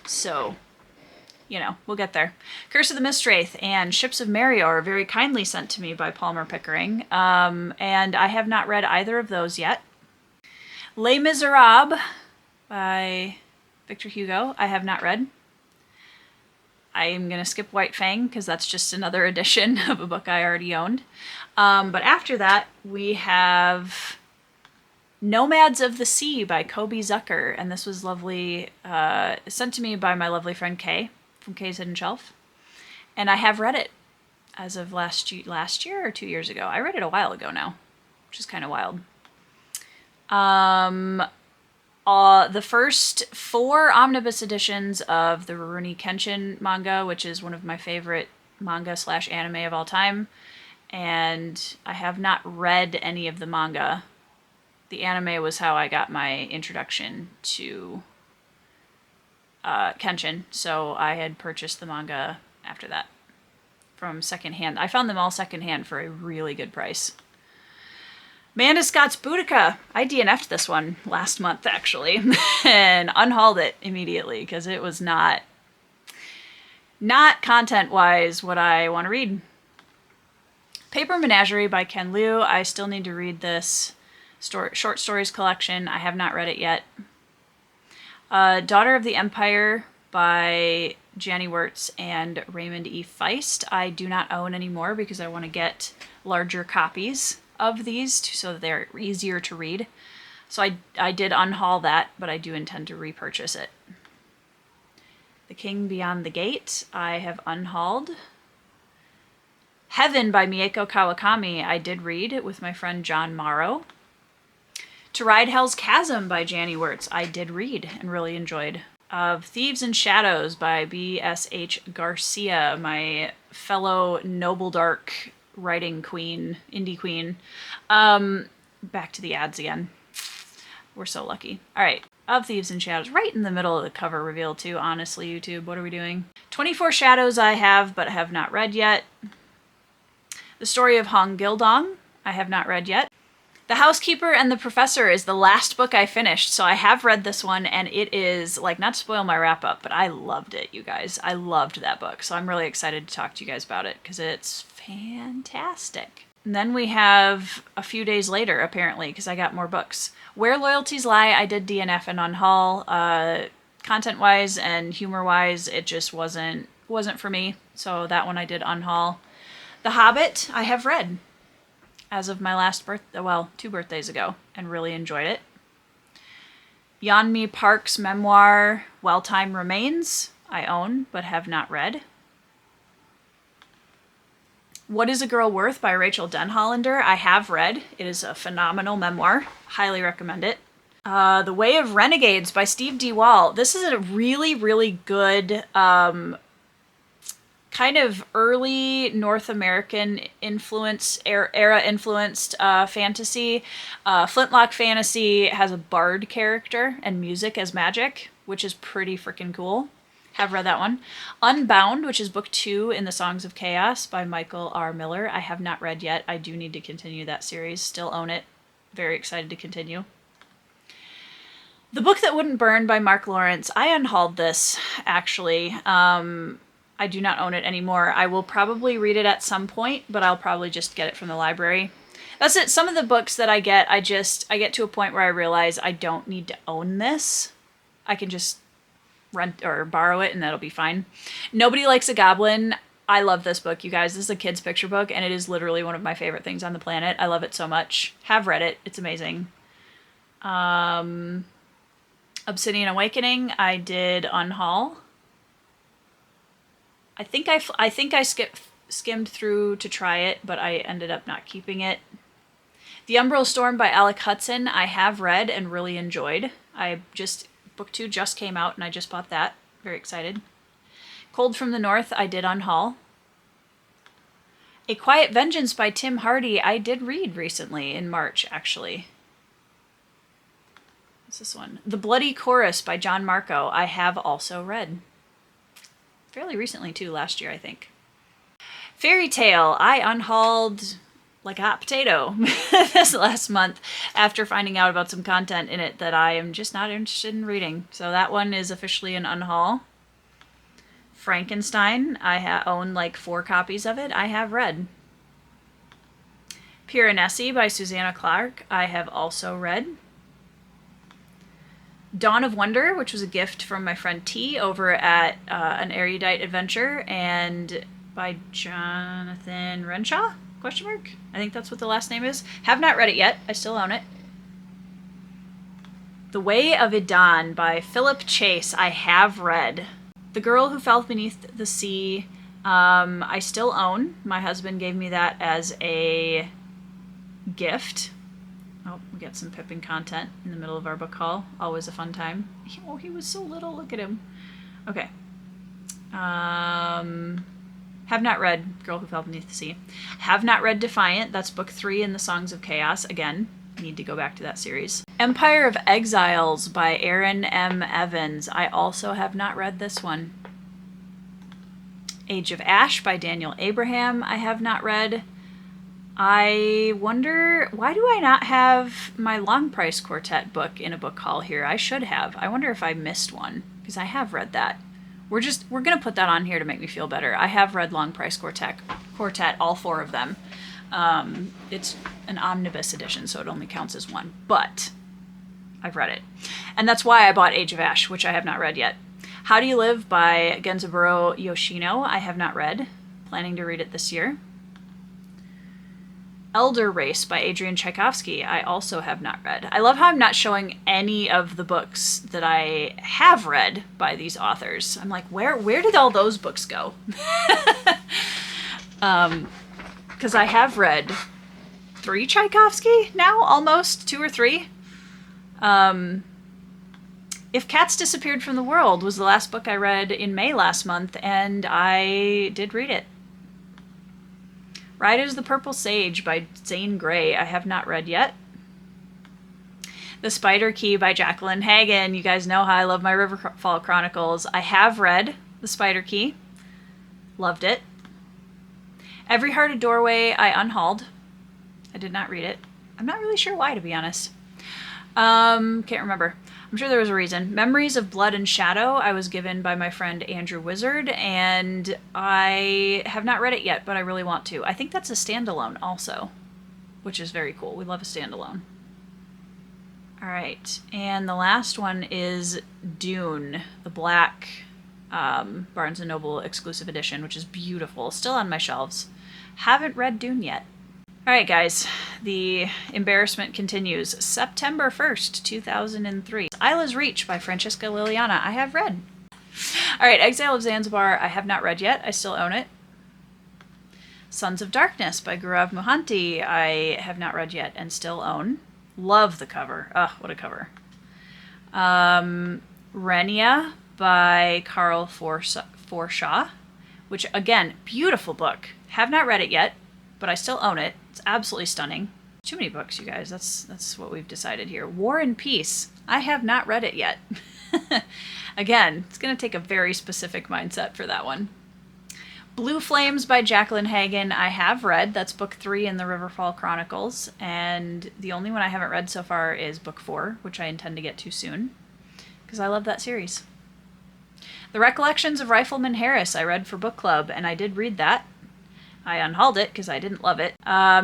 So, you know, we'll get there. Curse of the Mistwraith and Ships of Merio are very kindly sent to me by Palmer Pickering. And I have not read either of those yet. Les Miserables by Victor Hugo. I have not read. I am going to skip White Fang because that's just another edition of a book I already owned. But after that, we have Nomads of the Sea by Kobe Zucker. And this was lovely, sent to me by my lovely friend Kay from Kay's Hidden Shelf. And I have read it as of last year or 2 years ago. I read it a while ago now, which is kind of wild. The first 4 omnibus editions of the Rurouni Kenshin manga, which is one of my favorite manga / anime of all time. And I have not read any of the manga. The anime was how I got my introduction to Kenshin, so I had purchased the manga after that from secondhand. I found them all secondhand for a really good price. Amanda Scott's Boudica. I DNF'd this one last month, actually, and unhauled it immediately because it was not content-wise what I want to read. Paper Menagerie by Ken Liu. I still need to read this short stories collection. I have not read it yet. Daughter of the Empire by Janny Wirtz and Raymond E. Feist. I do not own anymore because I want to get larger copies of these so that they're easier to read. So I did unhaul that, but I do intend to repurchase it. The King Beyond the Gate, I have unhauled. Heaven by Mieko Kawakami, I did read with my friend John Morrow. To Ride Hell's Chasm by Janny Wirtz, I did read and really enjoyed. Of Thieves and Shadows by B.S.H. Garcia, my fellow Noble Dark writing queen, indie queen. Back to the ads again. We're so lucky. All right. Of Thieves and Shadows, right in the middle of the cover reveal too, honestly, YouTube. What are we doing? 24 Shadows I have, but have not read yet. The Story of Hong Gildong, I have not read yet. The Housekeeper and the Professor is the last book I finished, so I have read this one, and it is, like, not to spoil my wrap-up, but I loved it, you guys. I loved that book, so I'm really excited to talk to you guys about it, because it's fantastic. And then we have a few days later, apparently, because I got more books. Where Loyalties Lie, I did DNF and unhaul. Content-wise and humor-wise, it just wasn't for me, so that one I did unhaul. The Hobbit, I have read as of my last birthday, well, 2 birthdays ago, and really enjoyed it. Yeonmi Park's memoir, While Time Remains, I own, but have not read. What is a Girl Worth by Rachel Denhollander, I have read. It is a phenomenal memoir. Highly recommend it. The Way of Renegades by Steve D. Wall. This is a really, really good kind of early North American era influenced fantasy. Flintlock fantasy has a bard character and music as magic, which is pretty freaking cool. Have read that one. Unbound, which is book 2 in the Songs of Chaos by Michael R. Miller. I have not read yet. I do need to continue that series. Still own it. Very excited to continue. The Book That Wouldn't Burn by Mark Lawrence. I unhauled this, actually. I do not own it anymore. I will probably read it at some point, but I'll probably just get it from the library. That's it. Some of the books that I get, I get to a point where I realize I don't need to own this. I can just rent or borrow it and that'll be fine. Nobody Likes a Goblin. I love this book, you guys. This is a kid's picture book and it is literally one of my favorite things on the planet. I love it so much. Have read it. It's amazing. Obsidian Awakening. I did unhaul. I think I skimmed through to try it, but I ended up not keeping it. The Umbral Storm by Alec Hudson. I have read and really enjoyed. Book 2 just came out and I just bought that. Very excited. Cold from the North, I did unhaul. A Quiet Vengeance by Tim Hardy, I did read recently in March, actually. What's this one? The Bloody Chorus by John Marco, I have also read. Fairly recently too, last year, I think. Fairy Tale, I unhauled like a hot potato this last month after finding out about some content in it that I am just not interested in reading. So that one is officially an unhaul. Frankenstein, I own like 4 copies of it. I have read. Piranesi by Susanna Clarke, I have also read. Dawn of Wonder, which was a gift from my friend T over at An Erudite Adventure, and by Jonathan Renshaw? Question mark? I think that's what the last name is. Have not read it yet. I still own it. The Way of Idan by Philip Chase. I have read. The Girl Who Fell Beneath the Sea. I still own. My husband gave me that as a gift. Oh, we got some Pippin content in the middle of our book haul. Always a fun time. Oh, he was so little. Look at him. Okay. Have not read Girl Who Fell Beneath the Sea. Have not read Defiant. That's book 3 in the Songs of Chaos. Again, need to go back to that series. Empire of Exiles by Aaron M. Evans. I also have not read this one. Age of Ash by Daniel Abraham. I have not read. I wonder, why do I not have my Long Price Quartet book in a book haul here? I should have. I wonder if I missed one, because I have read that. We're going to put that on here to make me feel better. I have read Long Price Quartet, all 4 of them. It's an omnibus edition, so it only counts as one, but I've read it. And that's why I bought Age of Ash, which I have not read yet. How Do You Live by Genzaburo Yoshino. I have not read. Planning to read it this year. Elder Race by Adrian Tchaikovsky. I also have not read. I love how I'm not showing any of the books that I have read by these authors. I'm like, where did all those books go? Because I have read 3 Tchaikovsky now, almost 2 or 3. If Cats Disappeared from the World was the last book I read in May last month, and I did read it. Riders the Purple Sage by Zane Grey. I have not read yet. The Spider Key by Jacqueline Hagan. You guys know how I love my Riverfall Chronicles. I have read The Spider Key. Loved it. Every Hearted Doorway I unhauled. I did not read it. I'm not really sure why, to be honest. Can't remember. I'm sure there was a reason. Memories of Blood and Shadow I was given by my friend Andrew Wizard, and I have not read it yet, but I really want to. I think that's a standalone also, which is very cool. We love a standalone. All right, and the last one is Dune, the black Barnes & Noble exclusive edition, which is beautiful. Still on my shelves. Haven't read Dune yet. All right, guys, the embarrassment continues. September 1st, 2003. Isla's Reach by Francesca Liliana. I have read. All right, Exile of Zanzibar. I have not read yet. I still own it. Sons of Darkness by Gaurav Mohanty. I have not read yet and still own. Love the cover. Oh, what a cover. Renia by Carl Forshaw, which, again, beautiful book. Have not read it yet, but I still own it. It's absolutely stunning. Too many books, you guys. That's what we've decided here. War and Peace. I have not read it yet. Again, it's going to take a very specific mindset for that one. Blue Flames by Jacqueline Hagan I have read. That's book 3 in the Riverfall Chronicles. And the only one I haven't read so far is book 4, which I intend to get to soon, because I love that series. The Recollections of Rifleman Harris I read for book club, and I did read that. I unhauled it because I didn't love it.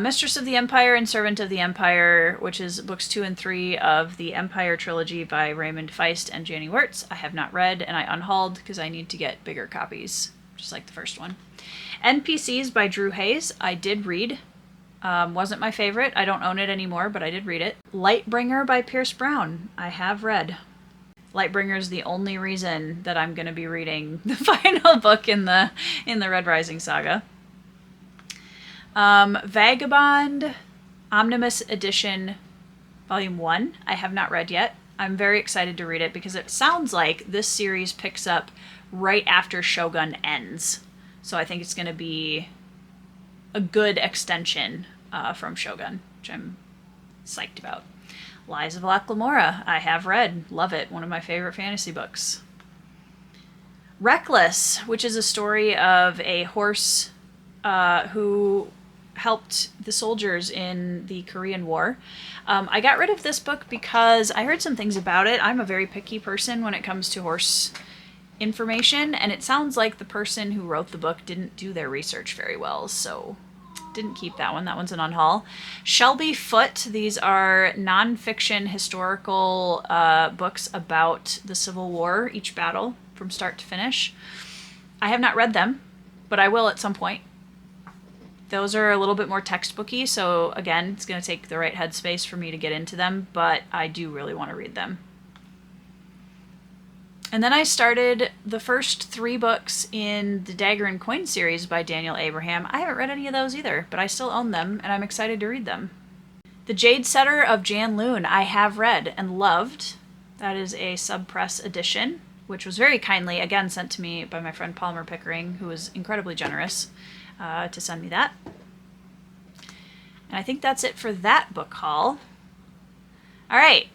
Mistress of the Empire and Servant of the Empire, which is books 2 and 3 of the Empire trilogy by Raymond Feist and Janie Wirtz, I have not read, and I unhauled because I need to get bigger copies, just like the first one. NPCs by Drew Hayes, I did read. Wasn't my favorite. I don't own it anymore, but I did read it. Lightbringer by Pierce Brown, I have read. Lightbringer is the only reason that I'm going to be reading the final book in the Red Rising saga. Vagabond Omnibus Edition Volume 1, I have not read yet. I'm very excited to read it because it sounds like this series picks up right after Shogun ends. So I think it's going to be a good extension from Shogun, which I'm psyched about. Lies of Locke Lamora, I have read. Love it. One of my favorite fantasy books. Reckless, which is a story of a horse who helped the soldiers in the Korean War. I got rid of this book because I heard some things about it. I'm a very picky person when it comes to horse information, and it sounds like the person who wrote the book didn't do their research very well, so didn't keep that one. That one's an unhaul. Shelby Foote, these are nonfiction historical books about the Civil War, each battle from start to finish. I have not read them, but I will at some point. Those are a little bit more textbooky, so again, it's going to take the right headspace for me to get into them, but I do really want to read them. And then I started the first 3 books in the Dagger and Coin series by Daniel Abraham. I haven't read any of those either, but I still own them, and I'm excited to read them. The Jade Setter of Jan Loon I have read and loved. That is a subpress edition, which was very kindly, again, sent to me by my friend Palmer Pickering, who was incredibly generous to send me that. And I think that's it for that book haul. All right.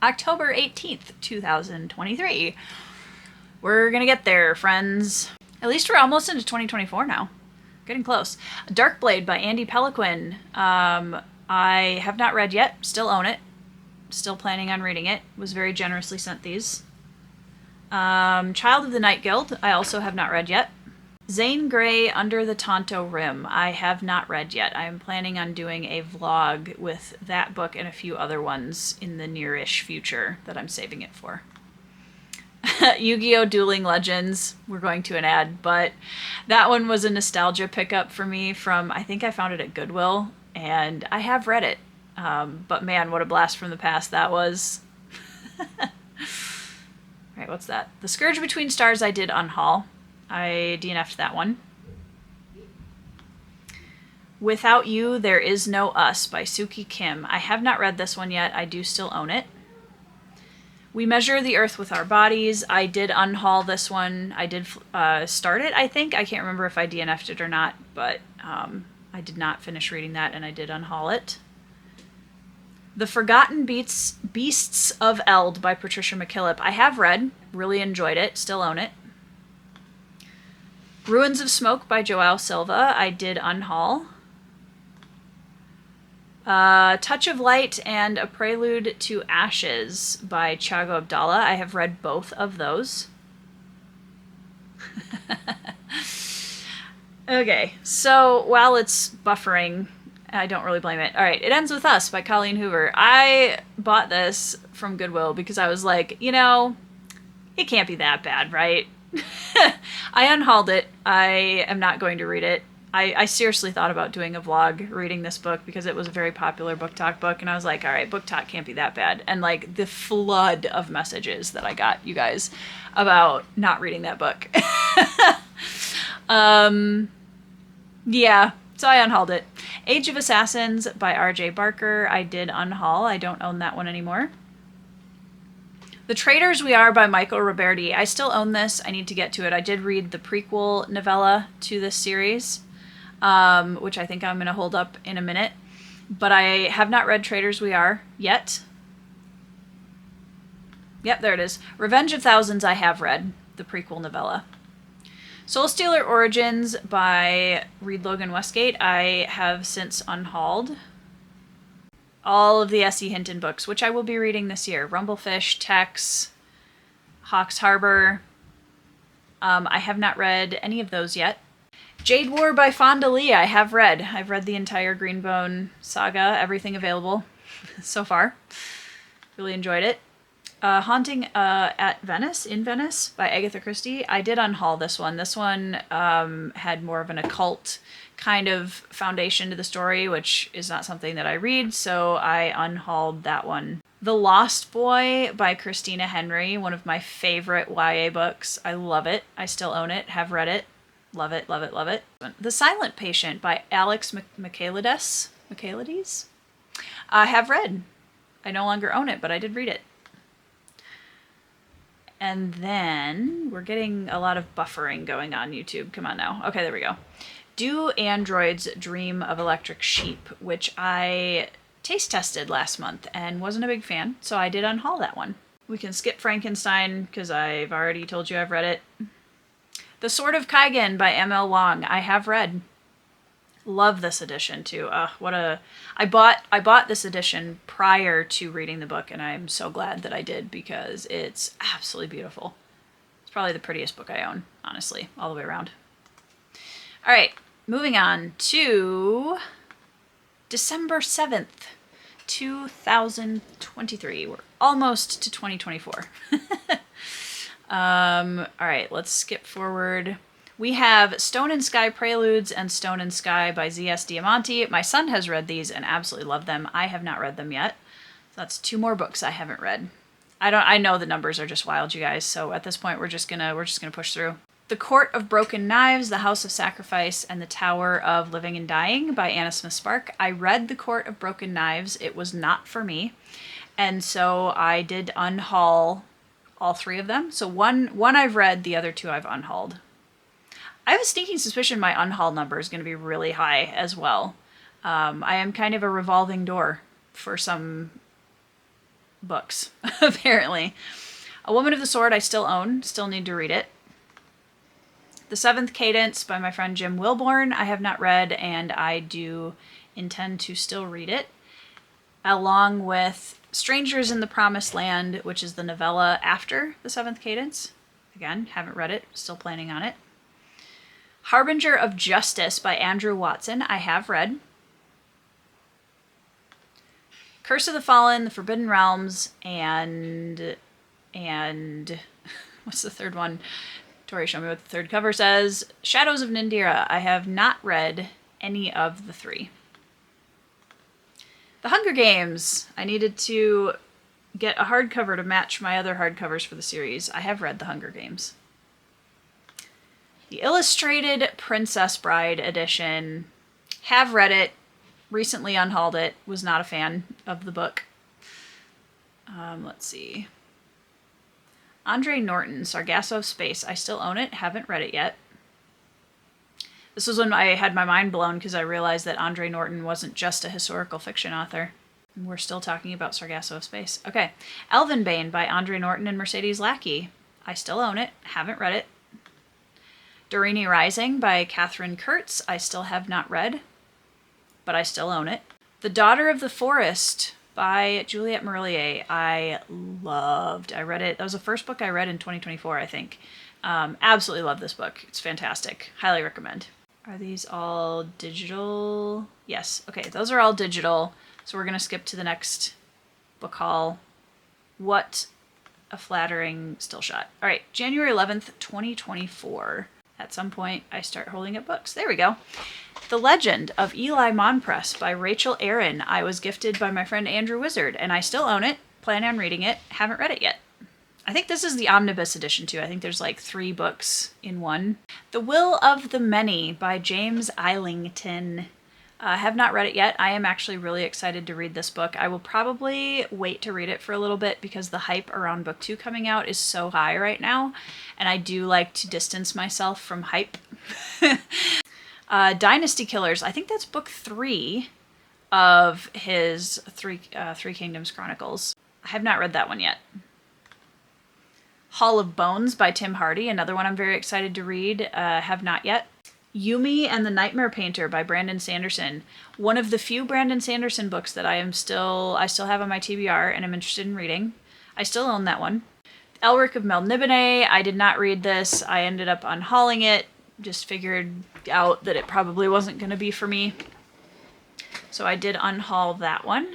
October 18th, 2023. We're gonna get there, friends. At least we're almost into 2024 now. Getting close. Darkblade by Andy Peliquin. I have not read yet. Still own it. Still planning on reading it. Was very generously sent these. Child of the Night Guild. I also have not read yet. Zane Grey, Under the Tonto Rim. I have not read yet. I am planning on doing a vlog with that book and a few other ones in the near-ish future that I'm saving it for. Yu-Gi-Oh! Dueling Legends. We're going to an ad, but that one was a nostalgia pickup for me from, I think I found it at Goodwill, and I have read it. But man, what a blast from the past that was. Alright, what's that? The Scourge Between Stars I did unhaul. I DNF'd that one. Without You, There Is No Us by Suki Kim. I have not read this one yet. I do still own it. We Measure the Earth with Our Bodies. I did unhaul this one. I did start it, I think. I can't remember if I DNF'd it or not, but I did not finish reading that, and I did unhaul it. The Forgotten Beasts of Eld by Patricia McKillip. I have read. Really enjoyed it. Still own it. Ruins of Smoke by Joao Silva, I did unhaul. Touch of Light and A Prelude to Ashes by Thiago Abdallah. I have read both of those. Okay, so while it's buffering, I don't really blame it. All right, It Ends With Us by Colleen Hoover. I bought this from Goodwill because I was like, you know, it can't be that bad, right? I unhauled it. I am not going to read it. I seriously thought about doing a vlog reading this book because it was a very popular book talk book, and I was like, all right, book talk can't be that bad. And like the flood of messages that I got, you guys, about not reading that book. Yeah, so I unhauled it. Age of Assassins by R.J. Barker. I did unhaul. I don't own that one anymore. The Traitors We Are by Michael Roberti. I still own this. I need to get to it. I did read the prequel novella to this series, which I think I'm going to hold up in a minute. But I have not read Traitors We Are yet. Yep, there it is. Revenge of Thousands I have read, the prequel novella. Soul Stealer Origins by Reed Logan Westgate I have since unhauled. All of the S.E. Hinton books, which I will be reading this year. Rumblefish, Tex, Hawks Harbor. I have not read any of those yet. Jade War by Fonda Lee I have read. I've read the entire Greenbone saga, everything available so far. Really enjoyed it. Haunting at Venice, in Venice by Agatha Christie. I did unhaul this one. This one had more of an occult kind of foundation to the story, which is not something that I read, so I unhauled that one. The Lost Boy by Christina Henry, one of my favorite YA books. I love it. I still own it, have read it. Love it, love it, love it. The Silent Patient by Alex Michaelides. I have read. I no longer own it, but I did read it. And then we're getting a lot of buffering going on YouTube. Come on now. Okay, there we go. Do Androids Dream of Electric Sheep, which I taste tested last month and wasn't a big fan, so I did unhaul that one. We can skip Frankenstein because I've already told you I've read it. The Sword of Kaigen by M.L. Wong I have read. Love this edition too. I bought this edition prior to reading the book, and I'm so glad that I did because it's absolutely beautiful. It's probably the prettiest book I own, honestly, all the way around. All right, moving on to December 7th, 2023. We're almost to 2024. All right, let's skip forward. We have Stone and Sky Preludes and Stone and Sky by Z.S. Diamante. My son has read these and absolutely loved them. I have not read them yet. So that's 2 more books I haven't read. I know the numbers are just wild, you guys. So at this point, we're just gonna push through. The Court of Broken Knives, The House of Sacrifice, and The Tower of Living and Dying by Anna Smith Spark. I read The Court of Broken Knives. It was not for me. And so I did unhaul all 3 of them. So one I've read, the other 2 I've unhauled. I have a sneaking suspicion my unhaul number is going to be really high as well. I am kind of a revolving door for some books, apparently. A Woman of the Sword I still own, still need to read it. The Seventh Cadence by my friend Jim Wilborn I have not read, and I do intend to still read it. Along with Strangers in the Promised Land, which is the novella after The Seventh Cadence. Again, haven't read it, still planning on it. Harbinger of Justice by Andrew Watson, I have read. Curse of the Fallen, The Forbidden Realms, and what's the third one? Tori, show me what the third cover says. Shadows of Nindira. I have not read any of the 3. The Hunger Games. I needed to get a hardcover to match my other hardcovers for the series. I have read The Hunger Games. The Illustrated Princess Bride edition. Have read it. Recently unhauled it. Was not a fan of the book. Let's see. Andre Norton, Sargasso of Space. I still own it. Haven't read it yet. This was when I had my mind blown because I realized that Andre Norton wasn't just a historical fiction author. We're still talking about Sargasso of Space. Okay. Elvenbane by Andre Norton and Mercedes Lackey. I still own it. Haven't read it. Doreen Rising by Catherine Kurtz. I still have not read, but I still own it. The Daughter of the Forest by Juliette Marillier. I loved. I read it. That was the first book I read in 2024, I think. Absolutely love this book. It's fantastic. Highly recommend. Are these all digital? Yes. Okay, those are all digital. So we're going to skip to the next book haul. What a flattering still shot. All right, January 11th, 2024. At some point, I start holding up books. There we go. The Legend of Eli Monpress by Rachel Aaron. I was gifted by my friend Andrew Wizard, and I still own it. Plan on reading it. Haven't read it yet. I think this is the omnibus edition, too. I think there's like 3 books in one. The Will of the Many by James Islington. I have not read it yet. I am actually really excited to read this book. I will probably wait to read it for a little bit because the hype around book 2 coming out is so high right now, and I do like to distance myself from hype. Dynasty Killers. I think that's book 3 of his Three Kingdoms Chronicles. I have not read that one yet. Hall of Bones by Tim Hardy, another one I'm very excited to read. Have not yet. Yumi and the Nightmare Painter by Brandon Sanderson. One of the few Brandon Sanderson books that I still have on my TBR and I'm interested in reading. I still own that one. Elric of Melniboné. I did not read this. I ended up unhauling it. Just figured out that it probably wasn't going to be for me. So I did unhaul that one.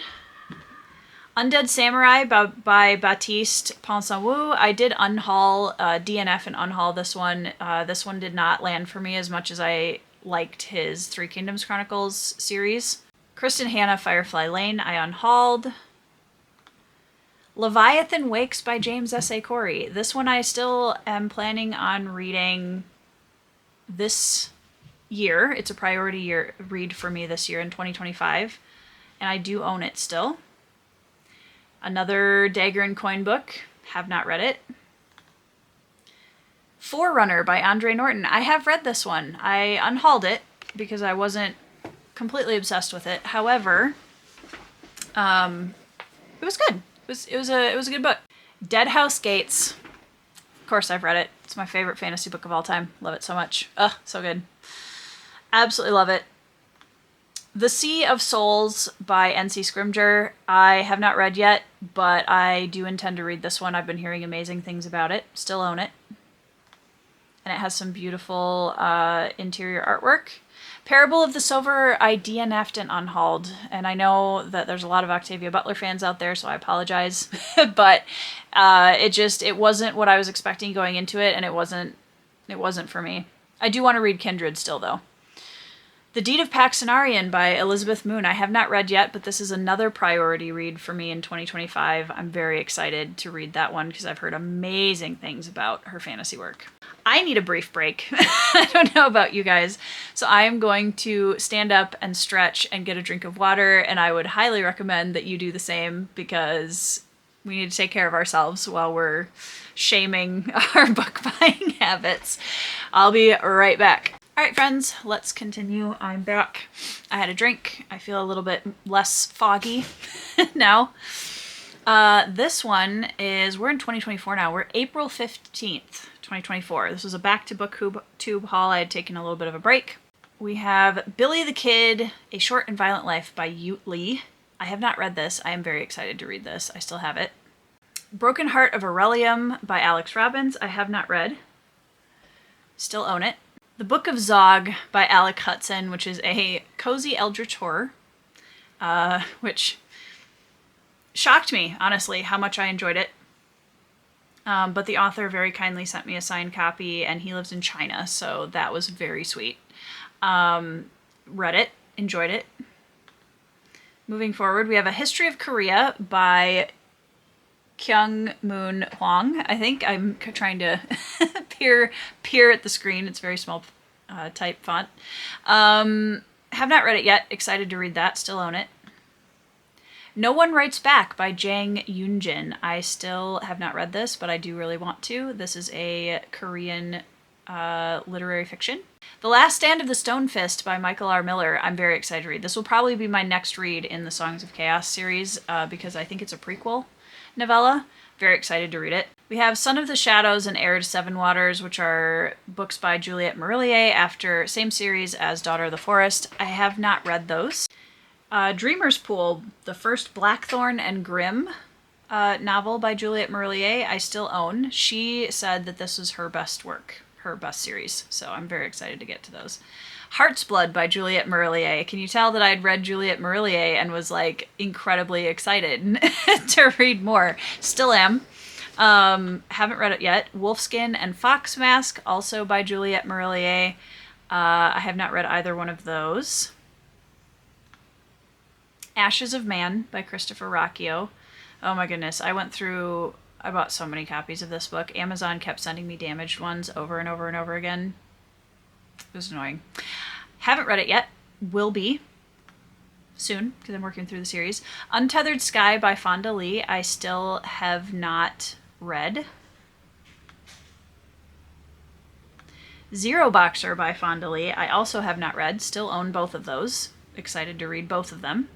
Undead Samurai by Baptiste Ponsonwu. I did unhaul, DNF and unhaul this one. This one did not land for me as much as I liked his Three Kingdoms Chronicles series. Kristen Hanna, Firefly Lane, I unhauled. Leviathan Wakes by James S.A. Corey. This one I still am planning on reading this year. It's a priority year read for me this year in 2025, and I do own it still. Another Dagger and Coin book. Have not read it. Forerunner by Andre Norton. I have read this one. I unhauled it because I wasn't completely obsessed with it. However, it was good. It was a good book. Dead House Gates. Of course, I've read it. It's my favorite fantasy book of all time. Love it so much. Ugh, so good. Absolutely love it. The Sea of Souls by N.C. Scrimger. I have not read yet, but I do intend to read this one. I've been hearing amazing things about it. Still own it. And it has some beautiful interior artwork. Parable of the Silver, I DNF'd and unhauled. And I know that there's a lot of Octavia Butler fans out there, so I apologize. But it wasn't what I was expecting going into it, and it wasn't for me. I do want to read Kindred still, though. The Deed of Paxenarian by Elizabeth Moon. I have not read yet, but this is another priority read for me in 2025. I'm very excited to read that one because I've heard amazing things about her fantasy work. I need a brief break. I don't know about you guys. So I am going to stand up and stretch and get a drink of water, and I would highly recommend that you do the same because we need to take care of ourselves while we're shaming our book buying habits. I'll be right back. All right, friends, let's continue. I'm back. I had a drink. I feel a little bit less foggy now. This one we're in 2024 now. We're April 15th, 2024. This was a back to BookTube haul. I had taken a little bit of a break. We have Billy the Kid, A Short and Violent Life by Ute Lee. I have not read this. I am very excited to read this. I still have it. Broken Heart of Aurelium by Alex Robbins. I have not read. Still own it. The Book of Zog by Alec Hudson, which is a cozy eldritch horror, which shocked me, honestly, how much I enjoyed it. But the author very kindly sent me a signed copy, and he lives in China, so that was very sweet. Read it, enjoyed it. Moving forward, we have A History of Korea by Kyung Moon Hwang. I think I'm trying to peer at the screen. It's very small type font. Have not read it yet. Excited to read that. Still own it. No One Writes Back by Jang Yoonjin. I still have not read this, but I do really want to. This is a Korean literary fiction. The Last Stand of the Stone Fist by Michael R. Miller. I'm very excited to read. This will probably be my next read in the Songs of Chaos series because I think it's a prequel novella. Very excited to read it. We have Son of the Shadows and Heir to Seven Waters, which are books by Juliette Marillier after same series as Daughter of the Forest. I have not read those. Dreamer's Pool, the first Blackthorn and Grimm novel by Juliette Marillier, I still own. She said that this was her best work, her best series, so I'm very excited to get to those. Heart's Blood by Juliette Marillier. Can you tell that I'd read Juliette Marillier and was like incredibly excited to read more? Still am. Haven't read it yet. Wolfskin and Fox Mask, also by Juliette Marillier. I have not read either one of those. Ashes of Man by Christopher Rocchio. Oh my goodness, I bought so many copies of this book. Amazon kept sending me damaged ones over and over and over again. It was annoying. Haven't read it yet. Will be soon, because I'm working through the series. Untethered Sky by Fonda Lee. I still have not read. Zero Boxer by Fonda Lee. I also have not read. Still own both of those. Excited to read both of them.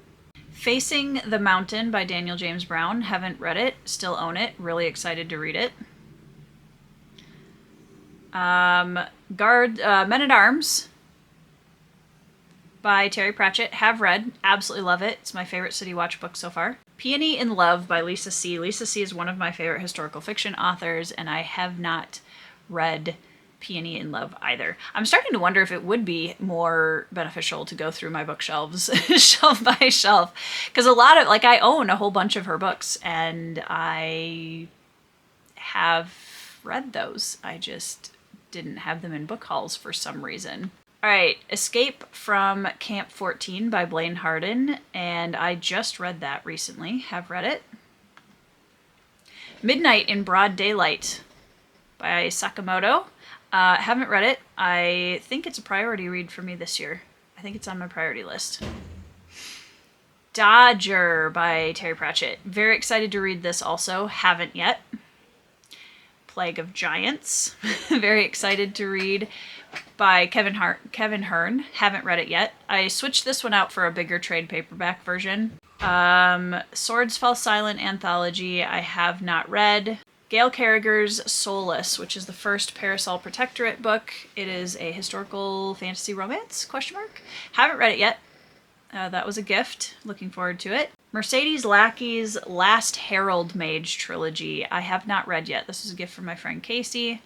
Facing the Mountain by Daniel James Brown. Haven't read it. Still own it. Really excited to read it. Men-at-Arms by Terry Pratchett. Have read. Absolutely love it. It's my favorite City Watch book so far. Peony in Love by Lisa C. Lisa C. is one of my favorite historical fiction authors, and I have not read Peony in Love either. I'm starting to wonder if it would be more beneficial to go through my bookshelves shelf by shelf, because a lot of, like, I own a whole bunch of her books and I have read those. I just didn't have them in book hauls for some reason. All right, Escape from Camp 14 by Blaine Harden, and I just read that recently. Have read it. Midnight in Broad Daylight by Sakamoto. Haven't read it. I think it's a priority read for me this year. I think it's on my priority list. Dodger by Terry Pratchett. Very excited to read this also. Haven't yet. Plague of Giants. Very excited to read by Kevin Hearn. Haven't read it yet. I switched this one out for a bigger trade paperback version. Swords Fall Silent anthology. I have not read. Gail Carriger's Soulless, which is the first Parasol Protectorate book. It is a historical fantasy romance, ? Haven't read it yet. That was a gift. Looking forward to it. Mercedes Lackey's Last Herald Mage trilogy. I have not read yet. This was a gift from my friend Casey.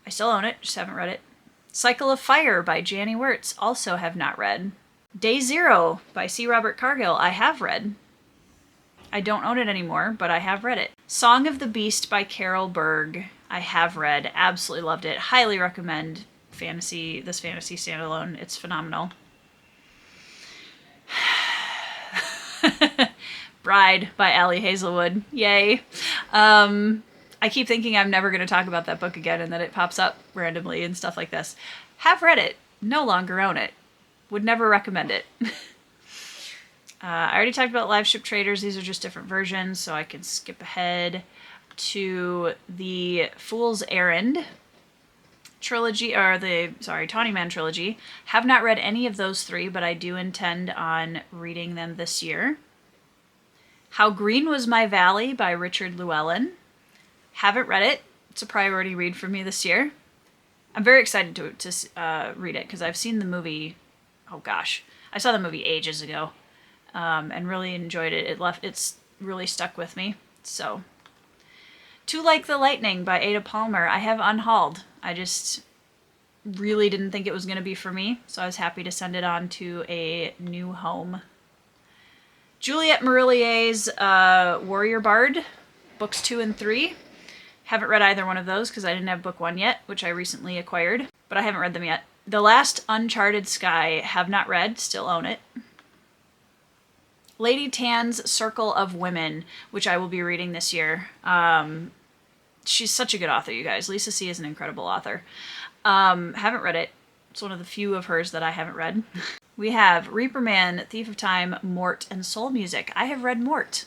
I still own it, just haven't read it. Cycle of Fire by Janny Wirtz. Also have not read. Day Zero by C. Robert Cargill. I have read. I don't own it anymore, but I have read it. Song of the Beast by Carol Berg. I have read. Absolutely loved it. Highly recommend this fantasy standalone. It's phenomenal. Bride by Allie Hazelwood. Yay. I keep thinking I'm never going to talk about that book again, and then it pops up randomly and stuff like this. Have read it. No longer own it. Would never recommend it. I already talked about Live Ship Traders. These are just different versions, so I can skip ahead to the Fool's Errand trilogy, or the Tawny Man trilogy. Have not read any of those three, but I do intend on reading them this year. How Green Was My Valley by Richard Llewellyn. Haven't read it. It's a priority read for me this year. I'm very excited to read it because I've seen the movie. Oh gosh, I saw the movie ages ago, and really enjoyed it. It's really stuck with me. So, Too Like the Lightning by Ada Palmer. I have unhauled. I just really didn't think it was going to be for me, so I was happy to send it on to a new home. Juliette Marillier's Warrior Bard, books 2 and 3. Haven't read either one of those because I didn't have book 1 yet, which I recently acquired, but I haven't read them yet. The Last Uncharted Sky. Have not read, still own it. Lady Tan's Circle of Women, which I will be reading this year. She's such a good author, you guys. Lisa C. is an incredible author. Haven't read it. It's one of the few of hers that I haven't read. We have Reaper Man, Thief of Time, Mort, and Soul Music. I have read Mort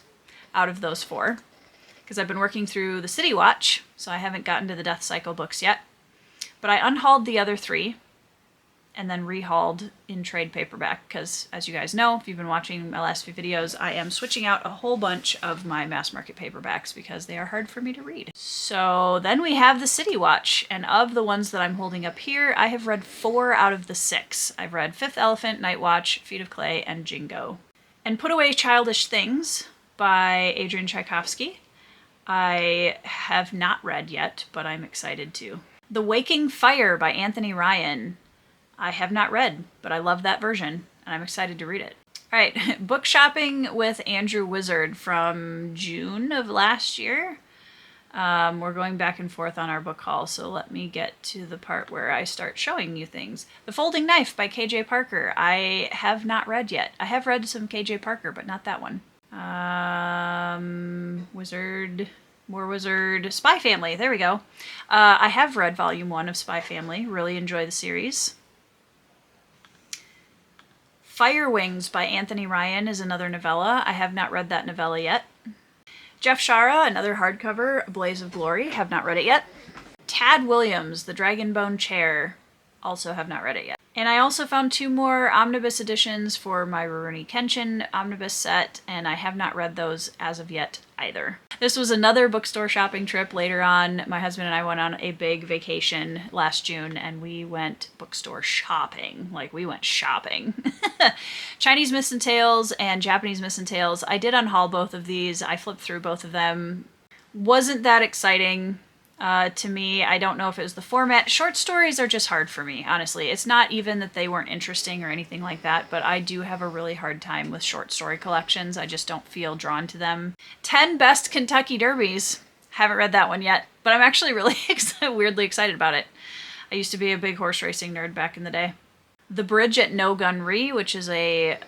out of those 4 because I've been working through the City Watch, so I haven't gotten to the Death Cycle books yet. But I unhauled the other 3 and then rehauled in trade paperback because, as you guys know, if you've been watching my last few videos, I am switching out a whole bunch of my mass market paperbacks because they are hard for me to read. So then we have the City Watch, and of the ones that I'm holding up here, I have read 4 out of the 6. I've read Fifth Elephant, Night Watch, Feet of Clay, and Jingo. And Put Away Childish Things by Adrian Tchaikovsky. I have not read yet, but I'm excited to. The Waking Fire by Anthony Ryan. I have not read, but I love that version, and I'm excited to read it. All right, Book Shopping with Andrew Wizard from June of last year. We're going back and forth on our book haul, so let me get to the part where I start showing you things. The Folding Knife by KJ Parker. I have not read yet. I have read some KJ Parker, but not that one. More Wizard, Spy Family. There we go. I have read Volume 1 of Spy Family. Really enjoy the series. Fire Wings by Anthony Ryan is another novella. I have not read that novella yet. Jeff Shara, another hardcover, Blaze of Glory. Have not read it yet. Tad Williams, The Dragonbone Chair. Also have not read it yet. And I also found 2 more omnibus editions for my Rurouni Kenshin omnibus set, and I have not read those as of yet either. This was another bookstore shopping trip later on. My husband and I went on a big vacation last June and we went bookstore shopping. Like, we went shopping. Chinese Myths and Tales and Japanese Myths and Tales. I did unhaul both of these. I flipped through both of them. Wasn't that exciting to me. I don't know if it was the format. Short stories are just hard for me, honestly. It's not even that they weren't interesting or anything like that, but I do have a really hard time with short story collections. I just don't feel drawn to them. 10 Best Kentucky Derbies. Haven't read that one yet, but I'm actually really weirdly excited about it. I used to be a big horse racing nerd back in the day. The Bridge at No Gun Ri, which is a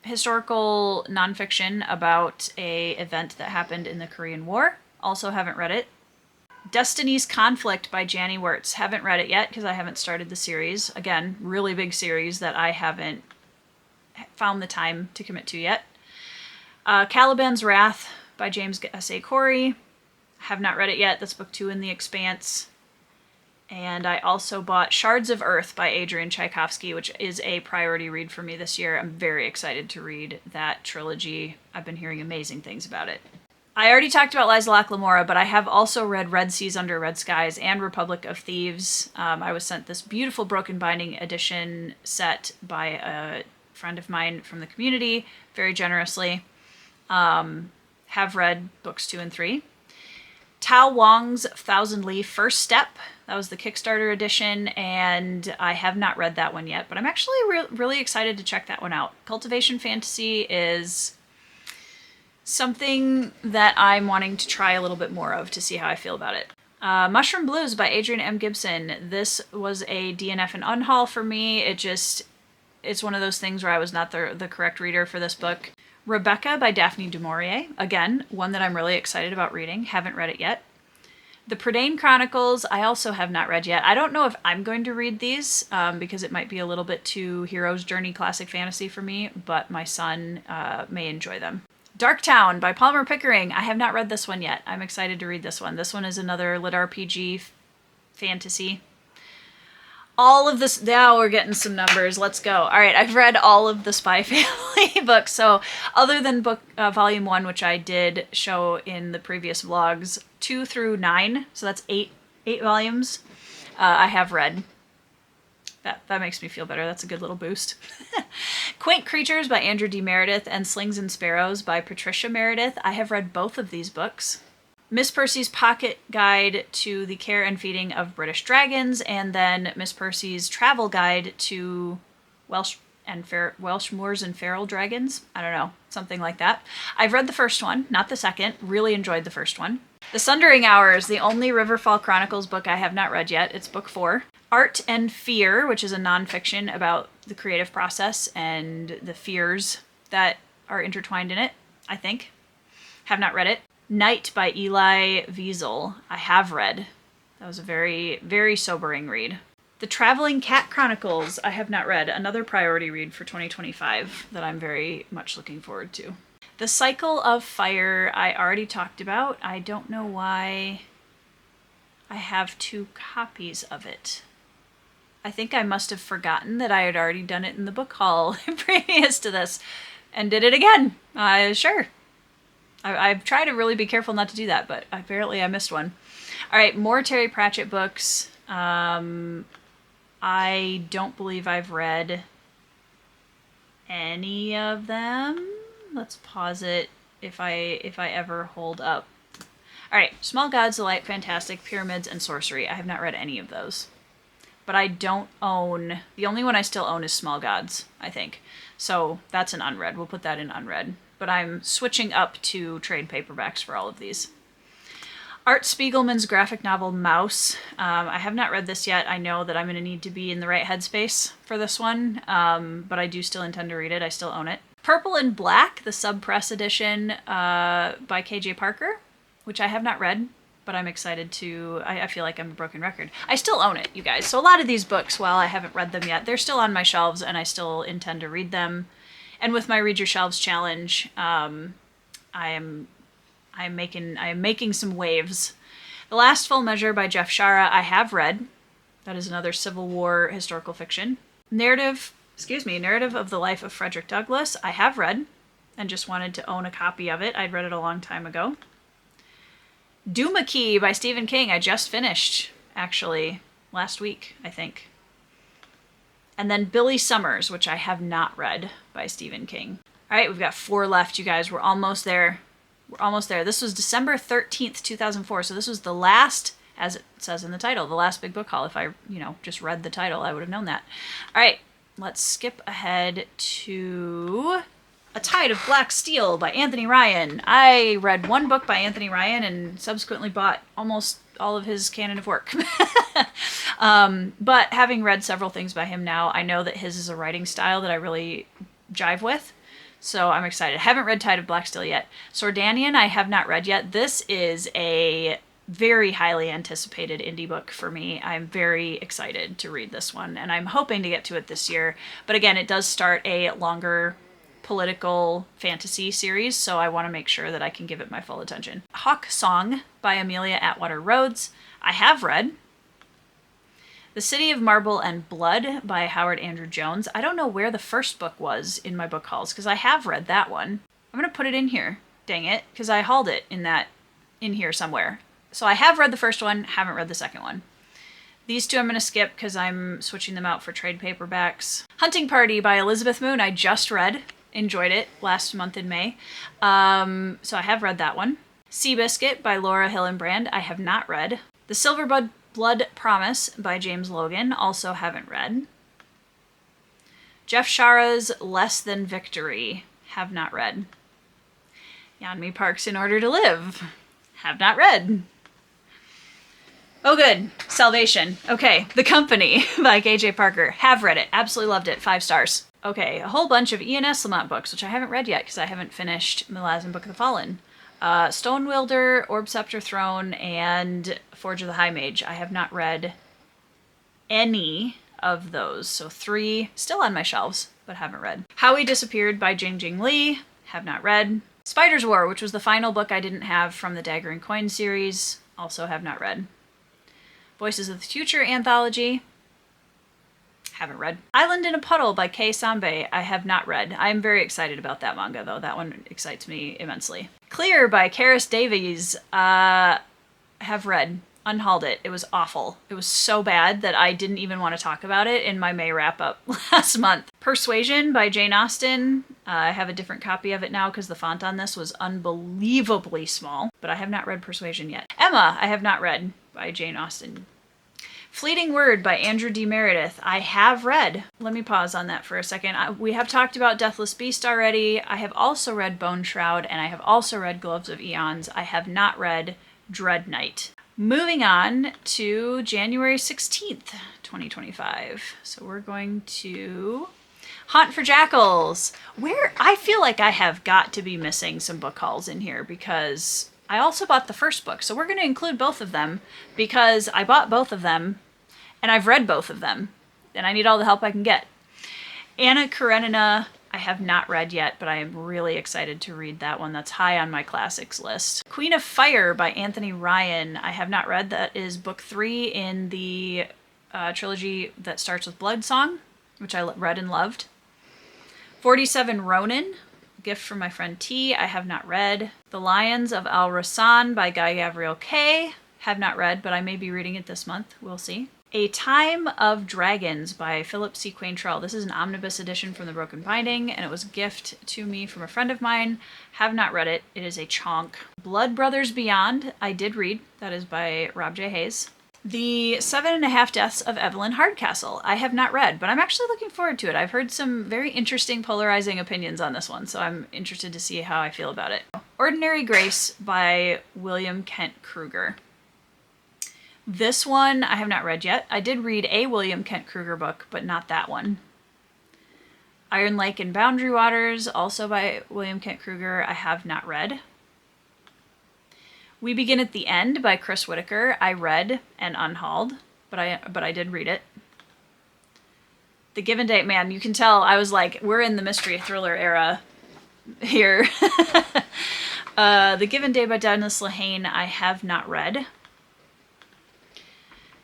historical nonfiction about a event that happened in the Korean War. Also haven't read it. Destiny's Conflict by Janny Wirtz. Haven't read it yet because I haven't started the series. Again, really big series that I haven't found the time to commit to yet. Caliban's Wrath by James S.A. Corey. Have not read it yet. That's book 2 in The Expanse. And I also bought Shards of Earth by Adrian Tchaikovsky, which is a priority read for me this year. I'm very excited to read that trilogy. I've been hearing amazing things about it. I already talked about Liza Laclamora, but I have also read Red Seas Under Red Skies and Republic of Thieves. I was sent this beautiful Broken Binding edition set by a friend of mine from the community, very generously. Have read books 2 and 3. Tao Wong's Thousand Leaf First Step. That was the Kickstarter edition, and I have not read that one yet, but I'm actually really excited to check that one out. Cultivation Fantasy is something that I'm wanting to try a little bit more of to see how I feel about it. Mushroom Blues by Adrian M. Gibson. This was a DNF and unhaul for me. It's one of those things where I was not the correct reader for this book. Rebecca by Daphne du Maurier. Again, one that I'm really excited about reading. Haven't read it yet. The Prydain Chronicles, I also have not read yet. I don't know if I'm going to read these because it might be a little bit too Hero's Journey classic fantasy for me, but my son may enjoy them. Darktown by Palmer Pickering. I have not read this one yet. I'm excited to read this one. This one is another lit RPG fantasy. All of this, now we're getting some numbers. Let's go. All right, I've read all of the Spy Family books. So other than book volume 1, which I did show in the previous vlogs, 2 through 9, so that's 8 volumes, I have read. That makes me feel better. That's a good little boost. Quaint Creatures by Andrew D. Meredith and Slings and Sparrows by Patricia Meredith. I have read both of these books. Miss Percy's Pocket Guide to the Care and Feeding of British Dragons, and then Miss Percy's Travel Guide to Welsh Moors and Feral Dragons. I don't know, something like that. I've read the first one, not the second. Really enjoyed the first one. The Sundering Hours, the only Riverfall Chronicles book I have not read yet. It's book 4. Art and Fear, which is a nonfiction about the creative process and the fears that are intertwined in it, I think. Have not read it. Night by Eli Wiesel. I have read. That was a very, very sobering read. The Traveling Cat Chronicles. I have not read. Another priority read for 2025 that I'm very much looking forward to. The Cycle of Fire, I already talked about. I don't know why I have 2 copies of it. I think I must have forgotten that I had already done it in the book haul previous to this and did it again. Sure. I've tried to really be careful not to do that, but apparently I missed one. All right, more Terry Pratchett books. I don't believe I've read any of them. Let's pause it if I ever hold up. All right, Small Gods, Delight, Fantastic, Pyramids, and Sorcery. I have not read any of those. But I don't own... The only one I still own is Small Gods, I think. So that's an unread. We'll put that in unread. But I'm switching up to trade paperbacks for all of these. Art Spiegelman's graphic novel Mouse. I have not read this yet. I know that I'm going to need to be in the right headspace for this one. But I do still intend to read it. I still own it. Purple and Black, the sub-press edition by K.J. Parker, which I have not read. But I'm excited to... I feel like I'm a broken record. I still own it, you guys. So a lot of these books, while I haven't read them yet, they're still on my shelves, and I still intend to read them. And with my Read Your Shelves challenge, I am making some waves. The Last Full Measure by Jeff Shara, I have read. That is another Civil War historical fiction. Narrative of the Life of Frederick Douglass, I have read. and just wanted to own a copy of it. I'd read it a long time ago. Doomakey by Stephen King. I just finished, actually, last week, I think. And then Billy Summers, which I have not read, by Stephen King. All right, we've got 4 left, you guys. We're almost there. We're almost there. This was December 13th, 2004. So this was the last, as it says in the title, the last big book haul. If I, just read the title, I would have known that. All right, let's skip ahead to A Tide of Black Steel by Anthony Ryan. I read 1 book by Anthony Ryan and subsequently bought almost all of his canon of work. But having read several things by him now, I know that his is a writing style that I really jive with. So I'm excited. I haven't read Tide of Black Steel yet. Sordanian, I have not read yet. This is a very highly anticipated indie book for me. I'm very excited to read this one, and I'm hoping to get to it this year. But again, it does start a longer political fantasy series, so I want to make sure that I can give it my full attention. Hawk Song by Amelia Atwater Rhodes. I have read. The City of Marble and Blood by Howard Andrew Jones. I don't know where the first book was in my book hauls, because I have read that one. I'm going to put it in here, dang it, because I hauled it in here somewhere. So I have read the first one, haven't read the second one. These 2 I'm going to skip because I'm switching them out for trade paperbacks. Hunting Party by Elizabeth Moon. I just read, enjoyed it last month in May. So I have read that one. Seabiscuit by Laura Hillenbrand. I have not read. The Silver Blood Promise by James Logan, also haven't read. Jeff Shara's Less Than Victory, have not read. Yeonmi Park's In Order to Live, have not read. Oh good, Salvation. Okay, The Company by KJ Parker, have read it, absolutely loved it, 5 stars. Okay, a whole bunch of Ian S. Lamont books, which I haven't read yet because I haven't finished Malazan Book of the Fallen. Stone Wielder, Orb Scepter Throne, and Forge of the High Mage. I have not read any of those. So 3 still on my shelves, but haven't read. How We Disappeared by Jing Jing Lee. Have not read. Spider's War, which was the final book I didn't have from the Dagger and Coin series. Also have not read. Voices of the Future anthology. Haven't read. Island in a Puddle by Kei Sambe. I have not read. I'm very excited about that manga, though. That one excites me immensely. Clear by Karis Davies. Have read. Unhauled it. It was awful. It was so bad that I didn't even want to talk about it in my May wrap-up last month. Persuasion by Jane Austen. I have a different copy of it now because the font on this was unbelievably small, but I have not read Persuasion yet. Emma, I have not read, by Jane Austen. Fleeting Word by Andrew D. Meredith. I have read. Let me pause on that for a second. We have talked about Deathless Beast already. I have also read Bone Shroud, and I have also read Gloves of Eons. I have not read Dread Knight. Moving on to January 16th, 2025. So we're going to Hunt for Jackals, where I feel like I have got to be missing some book hauls in here because I also bought the first book. So we're going to include both of them because I bought both of them and I've read both of them and I need all the help I can get. Anna Karenina, I have not read yet, but I am really excited to read that one. That's high on my classics list. Queen of Fire by Anthony Ryan. I have not read. That is book 3 in the trilogy that starts with Blood Song, which I read and loved. 47 Ronin, gift from my friend T. I have not read. The Lions of Al Rassan by Guy Gavriel K. Have not read, but I may be reading it this month. We'll see. A Time of Dragons by Philip C. Quaintrell. This is an omnibus edition from the Broken Binding, and it was a gift to me from a friend of mine. Have not read it. It is a chonk. Blood Brothers Beyond, I did read. That is by Rob J. Hayes. The 7.5 Deaths of Evelyn Hardcastle. I have not read, but I'm actually looking forward to it. I've heard some very interesting polarizing opinions on this one, so I'm interested to see how I feel about it. Ordinary Grace by William Kent Kruger. This one I have not read yet. I did read a William Kent Kruger book, but not that one. Iron Lake and Boundary Waters, also by William Kent Kruger, I have not read. We Begin at the End by Chris Whitaker. I read and unhauled, but I did read it. The Given Day, man, you can tell I was like, we're in the mystery thriller era here. The Given Day by Dennis Lehane, I have not read.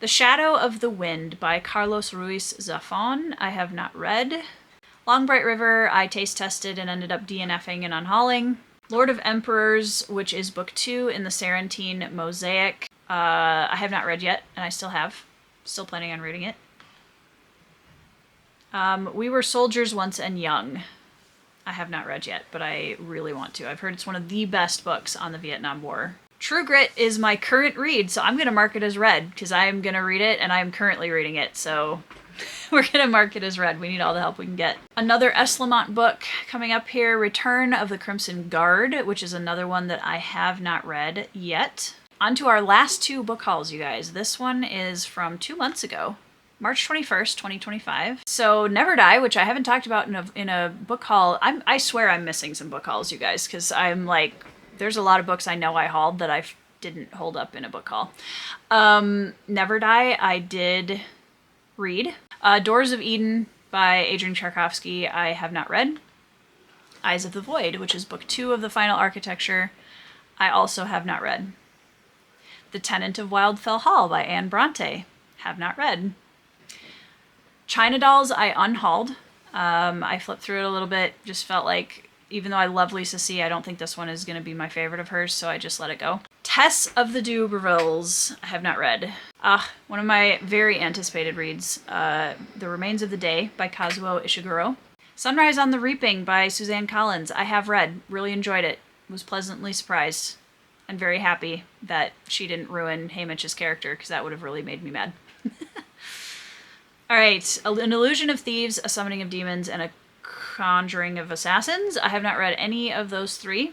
The Shadow of the Wind by Carlos Ruiz Zafón, I have not read. Long Bright River, I taste tested and ended up DNFing and unhauling. Lord of Emperors, which is book 2 in the Sarantine Mosaic. I have not read yet, and I still have. Still planning on reading it. We Were Soldiers Once and Young. I have not read yet, but I really want to. I've heard it's one of the best books on the Vietnam War. True Grit is my current read, so I'm going to mark it as read, because I'm going to read it, and I'm currently reading it, so we're going to mark it as read. We need all the help we can get. Another S. Lamont book coming up here, Return of the Crimson Guard, which is another one that I have not read yet. On to our last 2 book hauls, you guys. This one is from 2 months ago. March 21st, 2025. So Never Die, which I haven't talked about in a book haul. I swear I'm missing some book hauls, you guys, because I'm like, there's a lot of books I know I hauled that I didn't hold up in a book haul. Never Die, I did read. Doors of Eden by Adrian Tchaikovsky, I have not read. Eyes of the Void, which is book 2 of the Final Architecture, I also have not read. The Tenant of Wildfell Hall by Anne Bronte, have not read. China Dolls, I unhauled. I flipped through it a little bit, just felt like, even though I love Lisa C., I don't think this one is going to be my favorite of hers, so I just let it go. Tess of the D'Urbervilles, I have not read. One of my very anticipated reads, The Remains of the Day by Kazuo Ishiguro. Sunrise on the Reaping by Suzanne Collins, I have read, really enjoyed it, was pleasantly surprised, and very happy that she didn't ruin Haymitch's character, because that would have really made me mad. All right, An Illusion of Thieves, A Summoning of Demons, and A Conjuring of Assassins. I have not read any of those 3.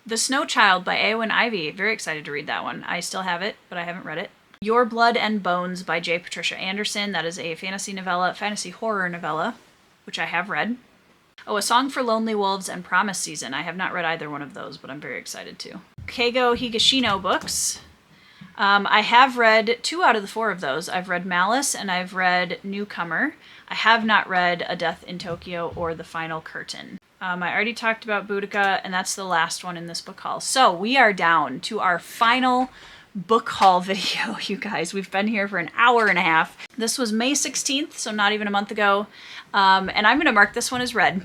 The Snow Child by Eowyn Ivey. Very excited to read that one. I still have it, but I haven't read it. Your Blood and Bones by J. Patricia Anderson. That is a fantasy novella, fantasy horror novella, which I have read. Oh, A Song for Lonely Wolves and Promise Season. I have not read either one of those, but I'm very excited to. Keigo Higashino books. I have read 2 out of the 4 of those. I've read Malice and I've read Newcomer. I have not read A Death in Tokyo or The Final Curtain. I already talked about Boudica, and that's the last one in this book haul. So we are down to our final book haul video, you guys. We've been here for an hour and a half. This was May 16th, so not even a month ago. And I'm going to mark this one as read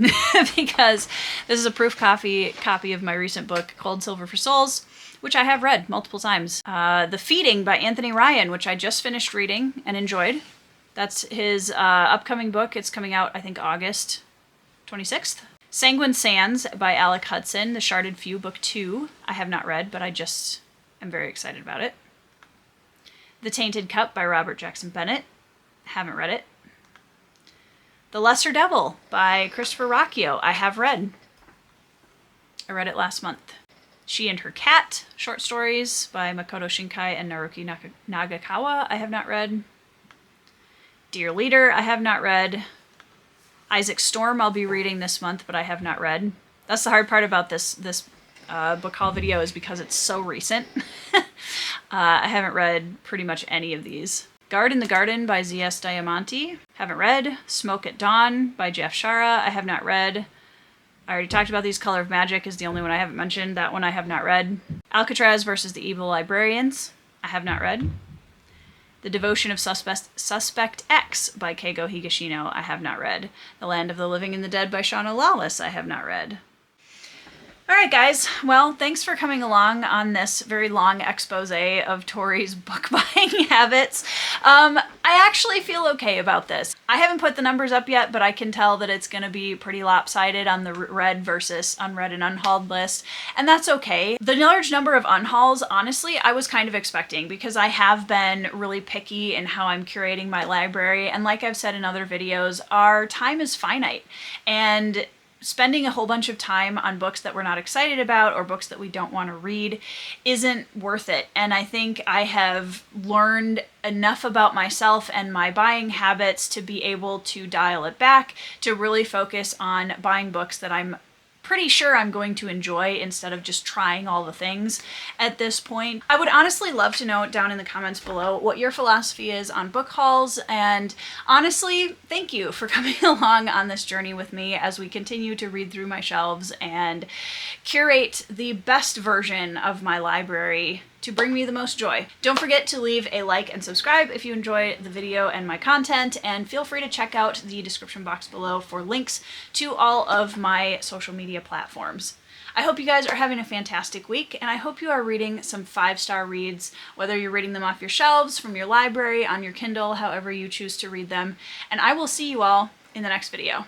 because this is a proof copy of my recent book, Cold Silver for Souls, which I have read multiple times. The Feeding by Anthony Ryan, which I just finished reading and enjoyed. That's his upcoming book. It's coming out, I think, August 26th. Sanguine Sands by Alec Hudson, The Sharded Few, Book 2. I have not read, but I just am very excited about it. The Tainted Cup by Robert Jackson Bennett. Haven't read it. The Lesser Devil by Christopher Rocchio. I have read. I read it last month. She and Her Cat, short stories by Makoto Shinkai and Naruki Nagakawa. I have not read. Dear Leader, I have not read. Isaac Storm, I'll be reading this month, but I have not read. That's the hard part about this book haul video, is because it's so recent. I haven't read pretty much any of these. Guard in the Garden by Z.S. Diamante. Haven't read. Smoke at Dawn by Jeff Shara. I have not read. I already talked about these. Color of Magic is the only one I haven't mentioned. That one I have not read. Alcatraz versus the Evil Librarians. I have not read. The Devotion of Suspect X by Keigo Higashino. I have not read. The Land of the Living and the Dead by Shauna Lawless. I have not read. All right, guys. Well, thanks for coming along on this very long expose of Tori's book buying habits. I actually feel okay about this. I haven't put the numbers up yet, but I can tell that it's going to be pretty lopsided on the read versus unread and unhauled list, and that's okay. The large number of unhauls, honestly, I was kind of expecting, because I have been really picky in how I'm curating my library, and like I've said in other videos, our time is finite, and spending a whole bunch of time on books that we're not excited about or books that we don't want to read isn't worth it. And I think I have learned enough about myself and my buying habits to be able to dial it back, to really focus on buying books that I'm pretty sure I'm going to enjoy instead of just trying all the things at this point. I would honestly love to know down in the comments below what your philosophy is on book hauls, and honestly, thank you for coming along on this journey with me as we continue to read through my shelves and curate the best version of my library to bring me the most joy. Don't forget to leave a like and subscribe if you enjoy the video and my content, and feel free to check out the description box below for links to all of my social media platforms. I hope you guys are having a fantastic week, and I hope you are reading some 5-star reads, whether you're reading them off your shelves, from your library, on your Kindle, however you choose to read them. And I will see you all in the next video.